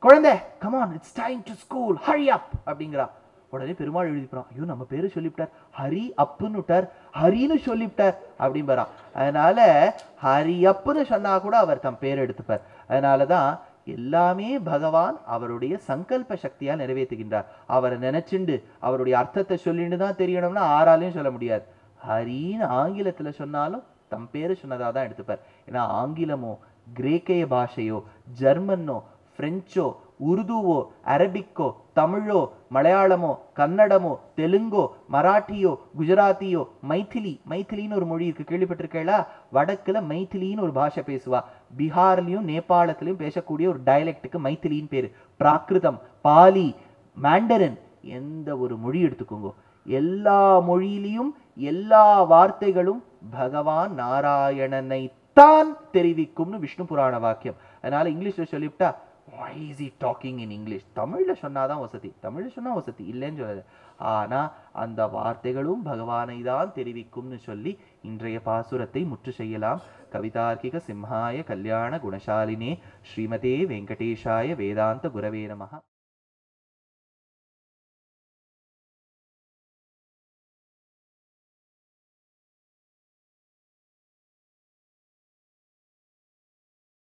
குழந்தை come on it's time to school hurry up அப்படிங்கிறா. உடனே பெருமாள் எழுதிப்பான், ஐயோ நம்ம பேரு சொல்லிவிட்டார், ஹரி அப்புன்னு விட்டார், ஹரின்னு சொல்லிவிட்டார் அப்படின்பறா. அதனால ஹரி அப்புன்னு சொன்னா கூட அவர் தம் பேர் எடுத்துப்பார். அதனாலதான் எல்லாமே பகவான் அவருடைய சங்கல்ப சக்தியா நிறைவேற்றுகின்றார். அவரை நினைச்சுண்டு அவருடைய அர்த்தத்தை சொல்லிட்டு தான் தெரியணும்னா ஆறாலையும் சொல்ல முடியாது. ஹரின்னு ஆங்கிலத்துல சொன்னாலும் தம் பேரு சொன்னதா தான் எடுத்துப்பார். ஏன்னா ஆங்கிலமோ கிரேக்கைய பாஷையோ ஜெர்மனோ பிரெஞ்சோ உருதுவோ அரபிக்கோ தமிழோ மலையாளமோ கன்னடமோ தெலுங்கோ மராட்டியோ குஜராத்தியோ மைத்திலின்னு ஒரு மொழி இருக்கு, கேள்விப்பட்டிருக்கா? வடக்குல மைத்திலின்னு ஒரு பாஷை பேசுவா. பீகார்லயும் நேபாளத்திலையும் பேசக்கூடிய ஒரு டயலெக்டுக்கு மைத்திலின்னு பேரு. பிராகிருதம், பாலி, மாண்டரின், எந்த ஒரு மொழி எடுத்துக்கோங்க, எல்லா மொழியிலையும் எல்லா வார்த்தைகளும் பகவான் நாராயணனை தான் தெரிவிக்கும்னு விஷ்ணு புராண வாக்கியம். அதனால இங்கிலீஷ்ல சொல்லிவிட்டா why is he talking in English? தமிழில் சொன்னாதான் வசதி, தமிழில் சொன்னால் வசதி இல்லைன்னு சொல்லலை. ஆனால் அந்த வார்த்தைகளும் பகவானை தான் தெரிவிக்கும்னு சொல்லி இன்றைய பாசுரத்தை முற்று செய்யலாம். கவிதார்க்கிக சிம்ஹாய கல்யாண குணசாலினே ஸ்ரீமதே வெங்கடேஷாய வேதாந்த குரவே நமஹ.